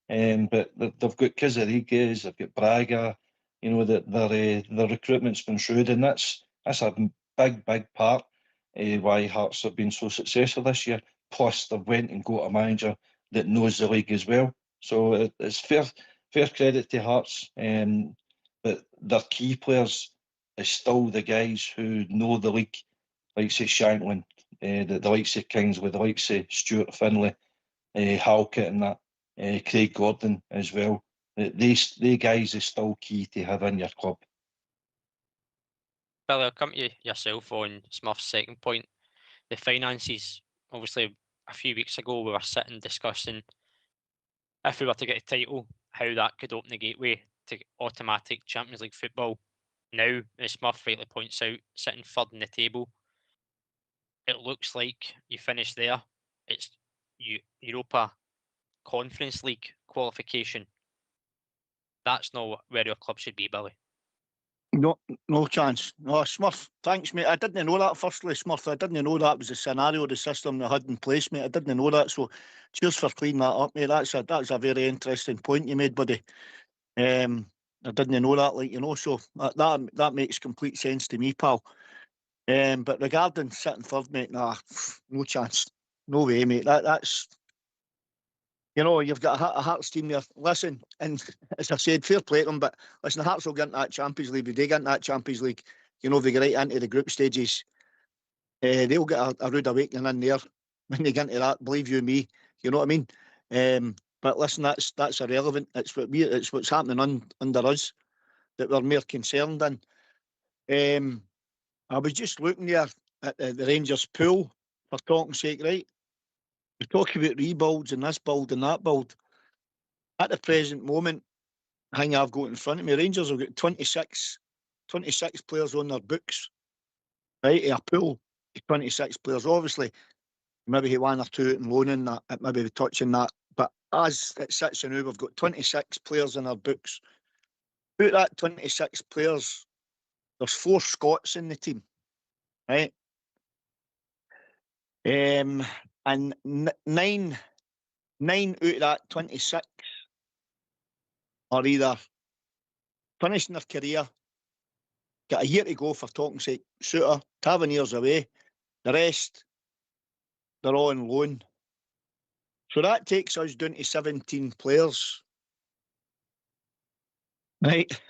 C: But they've got Kizarigues, they've got Braga, their recruitment's been shrewd, and that's a big part why Hearts have been so successful this year. Plus, they've went and got a manager that knows the league as well. So it's fair credit to Hearts. But their key players is still the guys who know the league, like say Shanklin, the likes of Kingsley, the likes of Stuart Finlay, Halkett and that, Craig Gordon as well. They guys are still key to have in your club.
B: Billy, I'll come to yourself on Smurf's second point. The finances, obviously, a few weeks ago we were sitting discussing if we were to get a title, how that could open the gateway to automatic Champions League football. Now, as Smurf rightly points out, sitting third in the table, it looks like you finish there. It's Europa Conference League qualification. That's not where your club should be, Billy.
F: No chance. No, Smurf, thanks, mate. I didn't know that, firstly, Smurf. I didn't know that was the scenario, the system they had in place, mate. I didn't know that. So cheers for cleaning that up, mate. That's a very interesting point you made, buddy. I didn't know that, so that makes complete sense to me, pal. But regarding sitting third, mate, nah, no chance. No way, mate. That's you've got a Hearts team there. Listen, and as I said, fair play to them, but listen, the Hearts will get into that Champions League. If they get into that Champions League, if they get right into the group stages, they'll get a rude awakening in there when they get into that, believe you me. You know what I mean? But listen, that's irrelevant. It's what's happening under us that we're more concerned in. I was just looking there at the Rangers pool, for talking's sake, right? We talk about rebuilds and this build and that build. At the present moment, the thing I've got in front of me, Rangers have got 26 players on their books, right? A pool of 26 players. Obviously, maybe he 1 or 2 in loaning that, maybe we're touching that. But as it sits now, we've got 26 players in our books. Out that 26 players, there's 4 Scots in the team, right? And 9 out of that 26 are either finishing their career, got a year to go, for talking's sake, Suter, Taverniers away. The rest, they're all on loan. So that takes us down to 17 players. Right?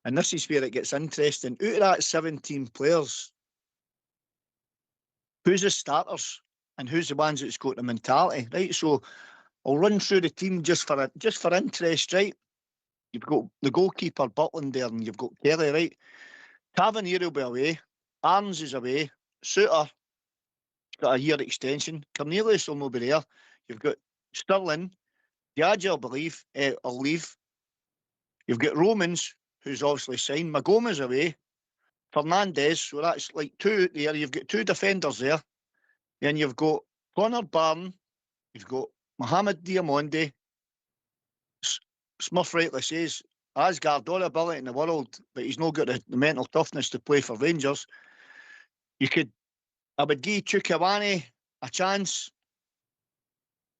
F: And this is where it gets interesting. Out of that 17 players, who's the starters and who's the ones that's got the mentality, right? So I'll run through the team just for interest, right? You've got the goalkeeper, Butland, there, and you've got Kelly, right? Tavernier will be away. Arns is away. Suter got a year extension. Cornelius will not be there. You've got Sterling. Diageo, will leave. You've got Romans, who's obviously signed. Magoma's away. Fernandez, so that's like 2 out there. You've got 2 defenders there. Then you've got Connor Barn. You've got Mohamed Diamondi. Smurf rightly says, Asgard, all the ability in the world, but he's not got the mental toughness to play for Rangers. You could I would give Chukwueze a chance.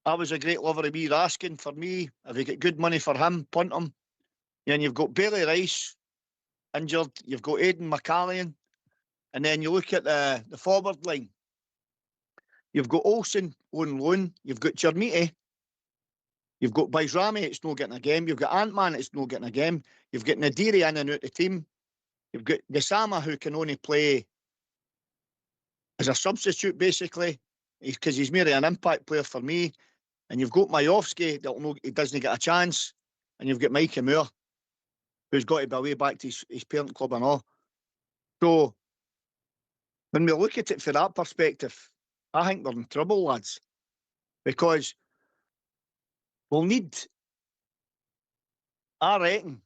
F: I was a great lover of wee Raskin. For me, if you get good money for him, punt him. Then you've got Bailey Rice injured. You've got Aidan McCallion. And then you look at the forward line. You've got Olsen on loan. You've got Chermiti. You've got Baizrami, it's not getting a game. You've got Ant-Man, it's not getting a game. You've got Nadiri in and out the team. You've got Gassama, who can only play as a substitute, basically, because he's merely an impact player for me. And you've got Majowski, he doesn't get a chance. And you've got Mikey Moore, who's got to be away back to his parent club and all. So, when we look at it from that perspective, I think we're in trouble, lads. Because we'll need, I reckon,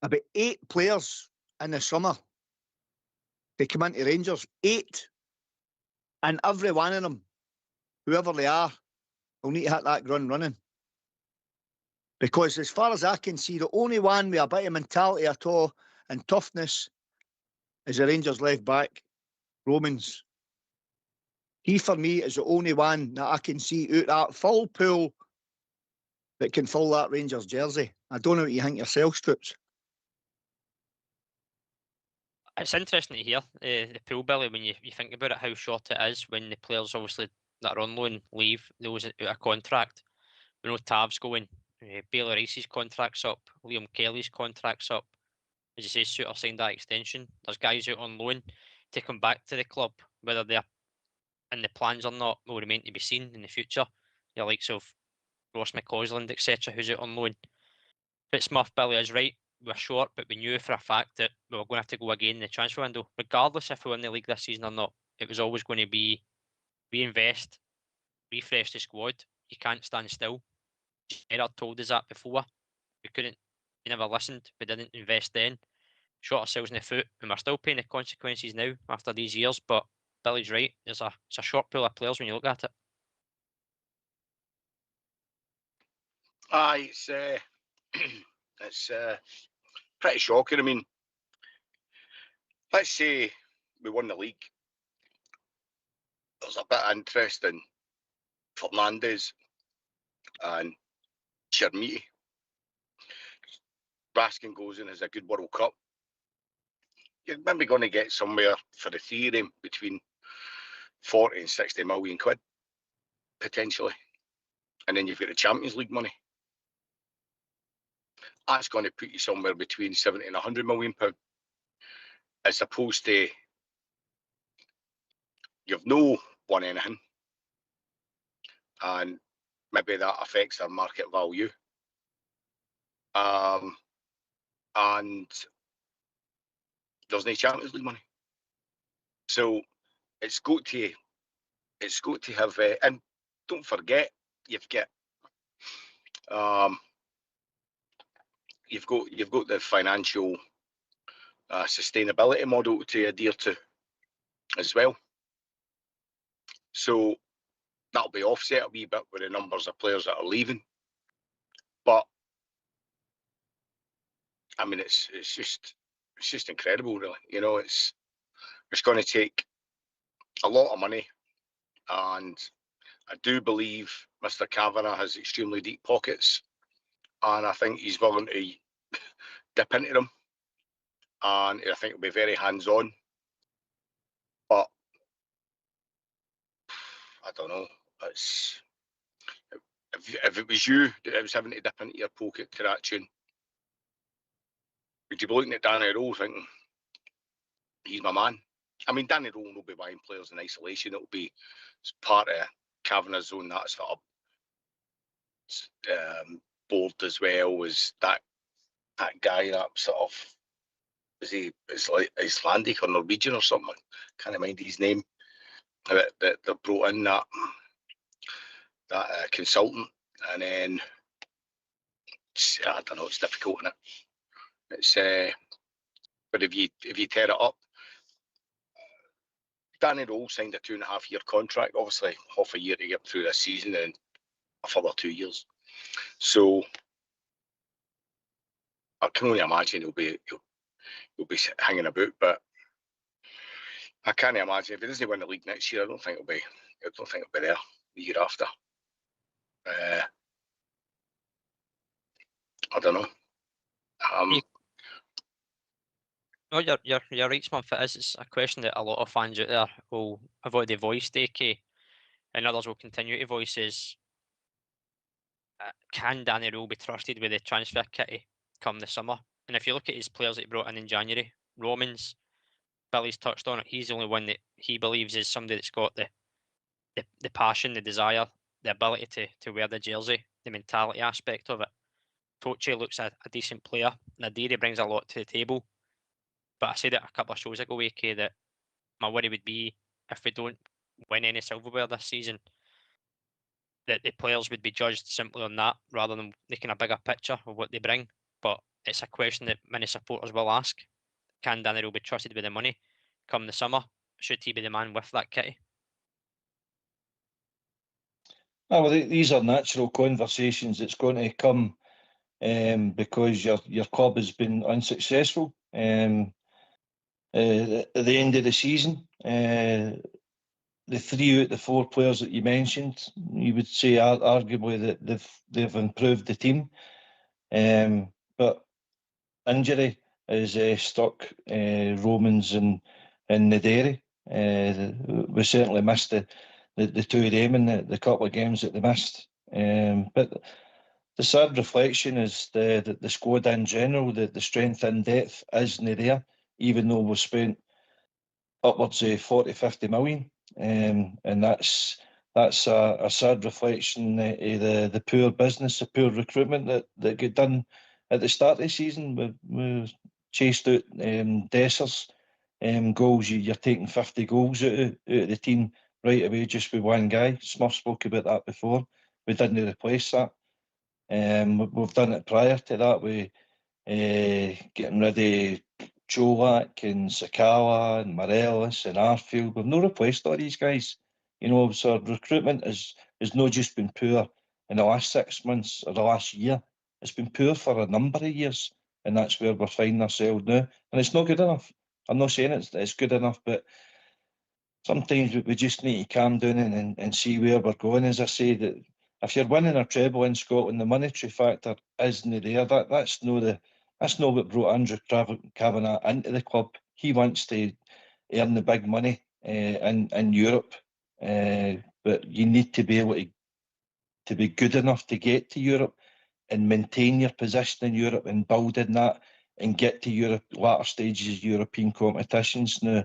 F: about 8 players in the summer to come into Rangers. 8. And every one of them, whoever they are, will need to hit that ground running. Because as far as I can see, the only one with a bit of mentality at all and toughness is the Rangers left back, Romans. He, for me, is the only one that I can see out that full pool that can fill that Rangers jersey. I don't know what you think yourself, Stoops.
B: It's interesting to hear the pool, Billy, when you think about it, how short it is when the players obviously that are on loan leave, those out of contract. We know Tav's going, Bailey Rice's contract's up, Liam Kelly's contract's up. As you say, Suter signed that extension. There's guys out on loan to come back to the club, whether they're in the plans or not will remain to be seen in the future. The likes of Ross McCausland, etc., who's out on loan. But Smurf, Billy is right. We're short, but we knew for a fact that we were going to have to go again in the transfer window, regardless if we win the league this season or not. It was always going to be reinvest, refresh the squad. You can't stand still. Gerrard told us that before. We never listened. We didn't invest then. Shot ourselves in the foot, and we're still paying the consequences now after these years. But Billy's right. It's a short pool of players when you look at it.
G: Aye, it's pretty shocking. I mean, let's say we won the league. There's a bit of interest in Fernandes and Chermiti. Raskin goes in as a good World Cup. You're maybe going to get somewhere for the three of them between 40 and 60 million quid, potentially. And then you've got the Champions League money. That's going to put you somewhere between 70 and 100 million pounds, as opposed to you've no won anything, and maybe that affects their market value. And there's no Champions League money, so it's got to have. And don't forget, you've got the financial sustainability model to adhere to as well. So that'll be offset a wee bit with the numbers of players that are leaving. But I mean, it's just incredible, really. You know, it's going to take a lot of money, and I do believe Mr. Kavanagh has extremely deep pockets, and I think he's willing to dip into them, and I think it'll be very hands-on. But I don't know. It's if it was you that was having to dip into your pocket to that tune, would you be looking at Danny Rowe thinking, he's my man? I mean, Danny Rowe will be buying players in isolation. It'll be part of Kavanagh's own that sort of board as well, as that guy, that sort of, is he Icelandic or Norwegian or something? Can't mind his name. That they brought in that consultant, and then I don't know. It's difficult, isn't it? It's but if you tear it up, Danny Rowe signed a 2.5-year contract. Obviously, half a year to get through this season, and a further 2 years. So I can only imagine he'll be hanging about. But I can't imagine if he doesn't win the league next year. I don't think it'll be there the year after. I don't know.
B: No, you're right, Smurf. It's a question that a lot of fans out there will have already voiced, AK, and others will continue to voice is, can Danny Rule be trusted with the transfer kitty come the summer? And if you look at his players that he brought in January, Romans, Billy's touched on it. He's the only one that he believes is somebody that's got the passion, the desire, the ability to wear the jersey, the mentality aspect of it. Toche looks a decent player. Nadiri brings a lot to the table. But I said it a couple of shows ago, AK, that my worry would be if we don't win any silverware this season, that the players would be judged simply on that rather than making a bigger picture of what they bring. But it's a question that many supporters will ask. Can Danny Rule be trusted with the money come the summer? Should he be the man with that kitty?
C: Oh, well, these are natural conversations that's going to come because your club has been unsuccessful. At the end of the season, the 3 out of the 4 players that you mentioned, you would say arguably that they've improved the team, but injury has stuck Romans and Naderi. We certainly missed the 2 of them in the couple of games that they missed. But the sad reflection is the squad in general, the strength and depth isn't there, even though we've spent upwards of 40-50 million. And that's a sad reflection of the poor business, the poor recruitment that got done at the start of the season. We chased out Dessers goals. You're taking 50 goals out of the team right away just with one guy. Smurf spoke about that before. We didn't replace that. We've done it prior to that. We getting rid of Cholak and Sakawa and Morelos and Arfield. We've not replaced all these guys. So recruitment is not just been poor in the last 6 months or the last year. It's been poor for a number of years, and that's where we're finding ourselves now. And it's not good enough. I'm not saying it's good enough, but sometimes we just need to calm down and see where we're going. As I say, that if you're winning a treble in Scotland, the monetary factor isn't there. That's not what brought Andrew Kavanagh into the club. He wants to earn the big money in Europe, but you need to be able to be good enough to get to Europe and maintain your position in Europe and build in that and get to Europe latter stages of European competitions. Now,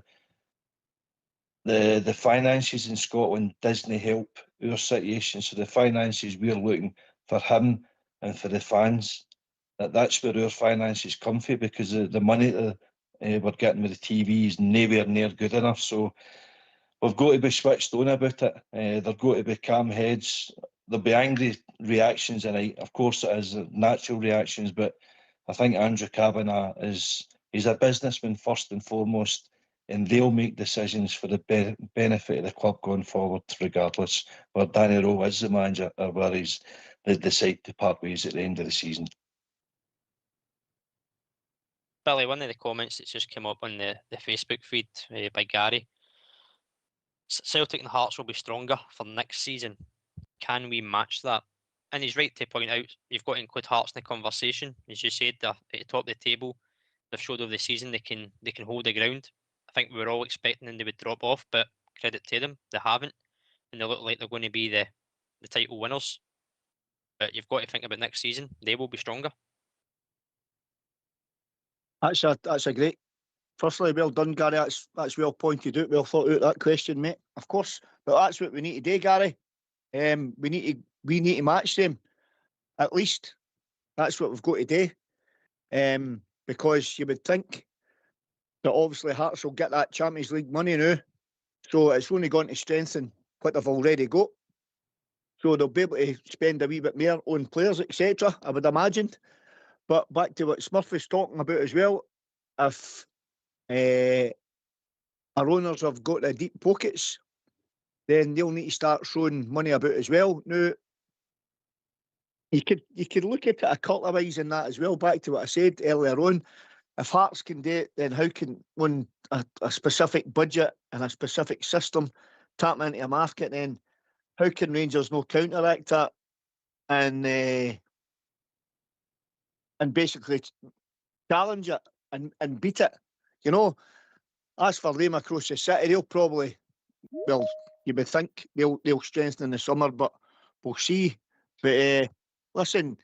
C: the finances in Scotland doesn't help our situation. So the finances we're looking for him and for the fans, that's where our finances come from, because the money that we're getting with the TV is nowhere near good enough. So we've got to be switched on about it. There've got to be calm heads. There'll be angry reactions, and of course it is natural reactions, but I think Andrew Kavanagh he's a businessman first and foremost, and they'll make decisions for the benefit of the club going forward, regardless whether Danny Rowe is the manager or whether they decide to part ways at the end of the season.
B: Billy, one of the comments that's just come up on the Facebook feed by Gary, Celtic and Hearts will be stronger for next season. Can we match that? And he's right to point out you've got to include Hearts in the conversation. As you said, they're at the top of the table. They've showed over the season they can hold the ground. I think we were all expecting them they would drop off, but credit to them, they haven't, and they look like they're going to be the title winners. But you've got to think about next season; they will be stronger.
F: That's a great. Firstly, well done, Gary. That's well pointed out. Well thought out that question, mate. Of course, but that's what we need to do, Gary. We need to match them. At least that's what we've got to do. Because you would think that obviously Hearts will get that Champions League money now, so it's only going to strengthen what they've already got. So they'll be able to spend a wee bit more on players, etc., I would imagine. But back to what Smurf was talking about as well, if our owners have got the deep pockets, then they'll need to start throwing money about as well. Now, you could look at it a couple of ways in that as well, back to what I said earlier on. if Hearts can do it, then how can, on a specific budget and a specific system, tap into a market, then how can Rangers no counteract that and basically challenge it and beat it? You know, as for them across the city, they'll probably, well, you would think they'll strengthen in the summer, but we'll see. But listen,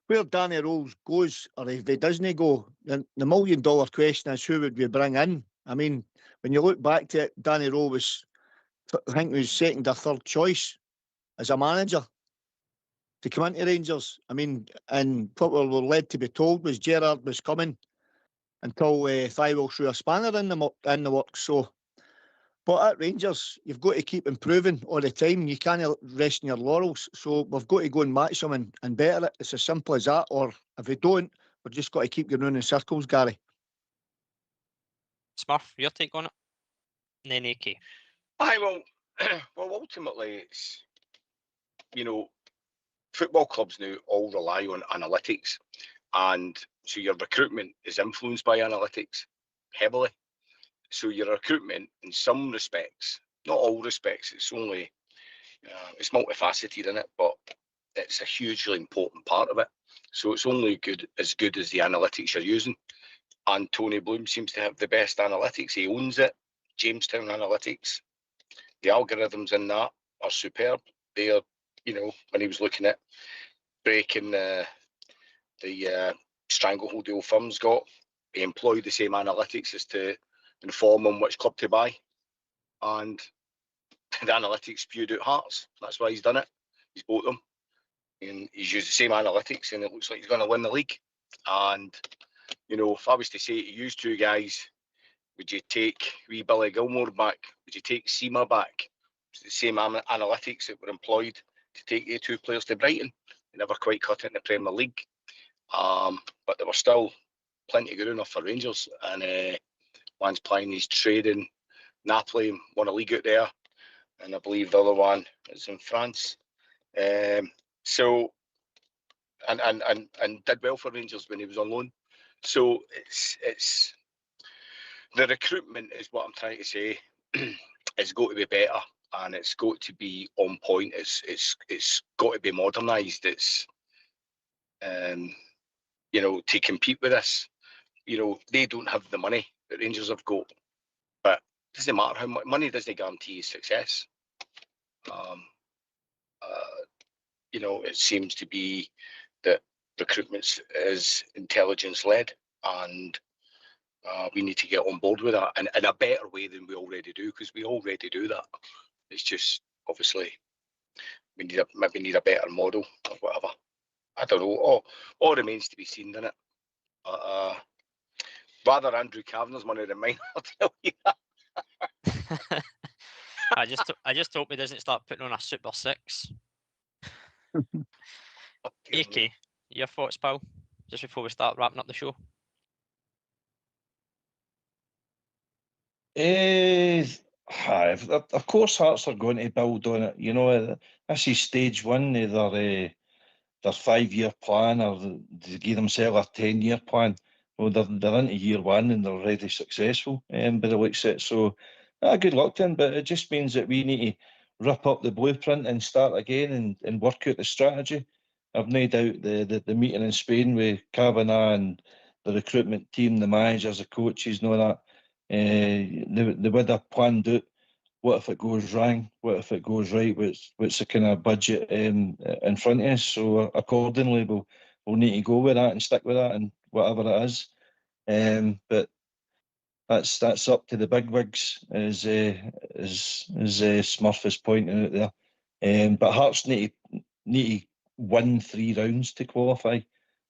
F: where Danny Rose goes, or if he doesn't go, the $1 million question is who would we bring in? I mean, when you look back to it, Danny Rose was, I think, was second or third choice as a manager to come into Rangers. I mean, and what we were led to be told was Gerrard was coming until Thywell threw a spanner in the works. So, but at Rangers, you've got to keep improving all the time. You can't rest on your laurels. So we've got to go and match them and better it. It's as simple as that. Or if we don't, we're just got to keep going round in circles, Gary.
B: Smurf, your take on it? And then AK.
G: Well, ultimately, it's, football clubs now all rely on analytics, and so your recruitment is influenced by analytics heavily. So your recruitment, in some respects, not all respects, it's only it's multifaceted, isn't it? But it's a hugely important part of it. So it's only good as the analytics you're using. And Tony Bloom seems to have the best analytics. He owns it. Jamestown Analytics. The algorithms in that are superb. They're, when he was looking at breaking the stranglehold the old firms got, he employed the same analytics as to inform him which club to buy. And the analytics spewed out Hearts. That's why he's done it. He's bought them. And he's used the same analytics, and it looks like he's going to win the league. And, if I was to say to use two guys, would you take wee Billy Gilmore back? Would you take Seema back? It's the same analytics that were employed to take the two players to Brighton. They never quite cut it in the Premier League. But they were still plenty good enough for Rangers. And one's playing his trade in Napoli, won a league out there. And I believe the other one is in France. So, and did well for Rangers when he was on loan. So it's the recruitment is what I'm trying to say. It's got to be better, and it's got to be on point. It's got to be modernised. It's to compete with this. They don't have the money that Rangers have got, but it doesn't matter how much money doesn't guarantee success. It seems to be that recruitment is intelligence led, and we need to get on board with that in a better way than we already do, because we already do that. It's just obviously we need a better model or whatever. I don't know. All remains to be seen, doesn't it? Rather Andrew Kavanagh's money than mine, I'll tell you that.
B: I just hope he doesn't start putting on a Super 6. AK, your thoughts, pal? Just before we start wrapping up the show.
C: Of course, Hearts are going to build on it. This is stage one of their 5-year plan, or to give themselves a 10-year plan. Well, they're into year one and they're already successful, by the looks of it. So, good luck to them. But it just means that we need to rip up the blueprint and start again and work out the strategy. I've no doubt the meeting in Spain with Kavanagh and the recruitment team, the managers, the coaches, and all that, they would have planned out what if it goes wrong, what if it goes right, what's the kind of budget in front of us. So accordingly, we'll need to go with that and stick with that and whatever it is. But that's up to the bigwigs, as Smurf is pointing out there. But Hearts need to win 3 rounds to qualify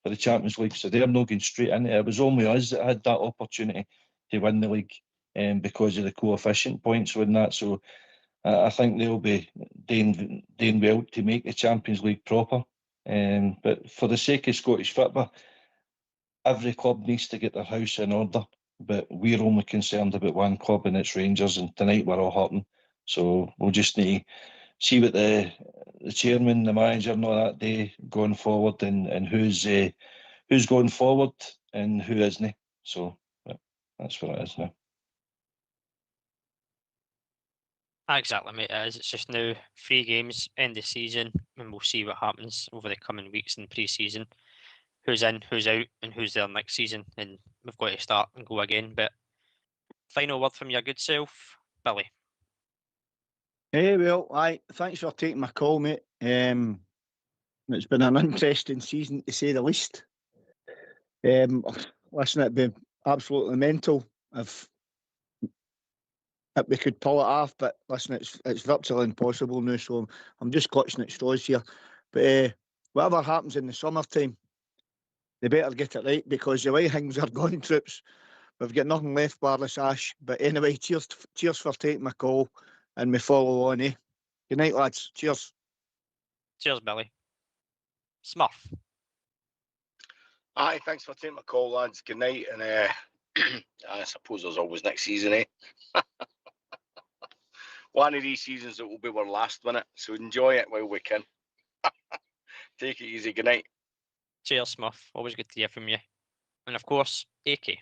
C: for the Champions League, so they're not going straight into it. It was only us that had that opportunity to win the league, because of the coefficient points and that. So I think they'll be doing well to make the Champions League proper. But for the sake of Scottish football, every club needs to get their house in order. But we're only concerned about one club, and it's Rangers. And tonight we're all hurting. So we'll just need to see what the chairman, the manager, and all that day going forward, and who's going forward and who isn't. So that's what it is now.
B: Exactly, mate. It is. It's just now 3 games, end of season, and we'll see what happens over the coming weeks in pre-season. Who's in, who's out, and who's there next season, and we've got to start and go again. But final word from your good self, Billy.
F: Hey, well, thanks for taking my call, mate. It's been an interesting season, to say the least. Listen, it'd be absolutely mental if we could pull it off, but listen, it's virtually impossible now, so I'm just clutching at straws here. But whatever happens in the summertime, they better get it right, because the way things are going, troops, we've got nothing left bar the sash. But anyway, cheers for taking my call, and we follow on, eh? Good night, lads. Cheers.
B: Cheers, Billy. Smurf.
G: Aye, thanks for taking my call, lads. Good night, and I suppose there's always next season, eh? One of these seasons it will be our last, won't it? So enjoy it while we can. Take it easy. Good night.
B: Cheers, Smurf. Always good to hear from you. And of course, AK.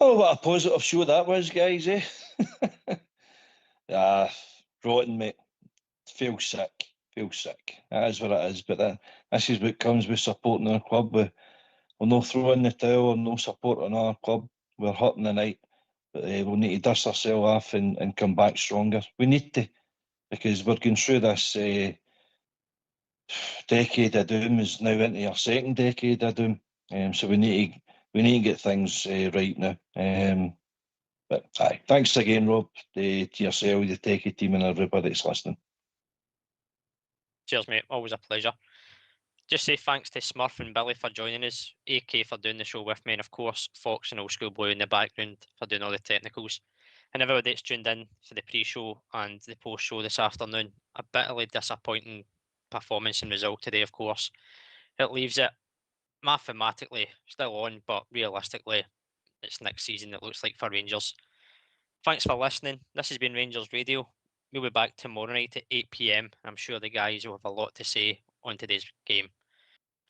C: Oh, what a positive show that was, guys, eh? Rotten, mate. Feel sick. That is what it is. But this is what comes with supporting our club. We're not throwing the towel or no support on our club. We're hurting the night. But we'll need to dust ourselves off and come back stronger. We need to, because we're going through this decade of doom. Is now into our second decade of doom. So we need to get things right now. But aye, thanks again, Rob, to yourself, the Techie team, and everybody that's listening.
B: Cheers, mate. Always a pleasure. Just say thanks to Smurf and Billy for joining us, AK for doing the show with me, and of course Fox and Old School Blue in the background for doing all the technicals. And everybody that's tuned in for the pre-show and the post-show this afternoon. A bitterly disappointing performance and result today, of course. It leaves it mathematically still on, but realistically, it's next season it looks like for Rangers. Thanks for listening. This has been Rangers Radio. We'll be back tomorrow night at 8 p.m. I'm sure the guys will have a lot to say on today's game.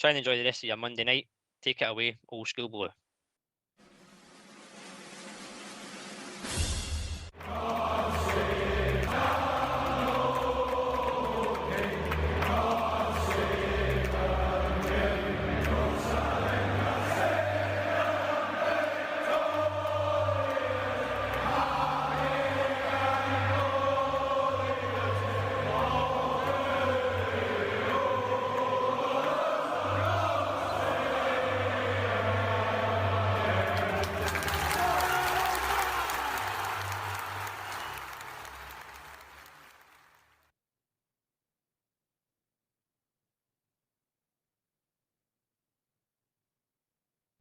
B: Try and enjoy the rest of your Monday night. Take it away, Old School Blue.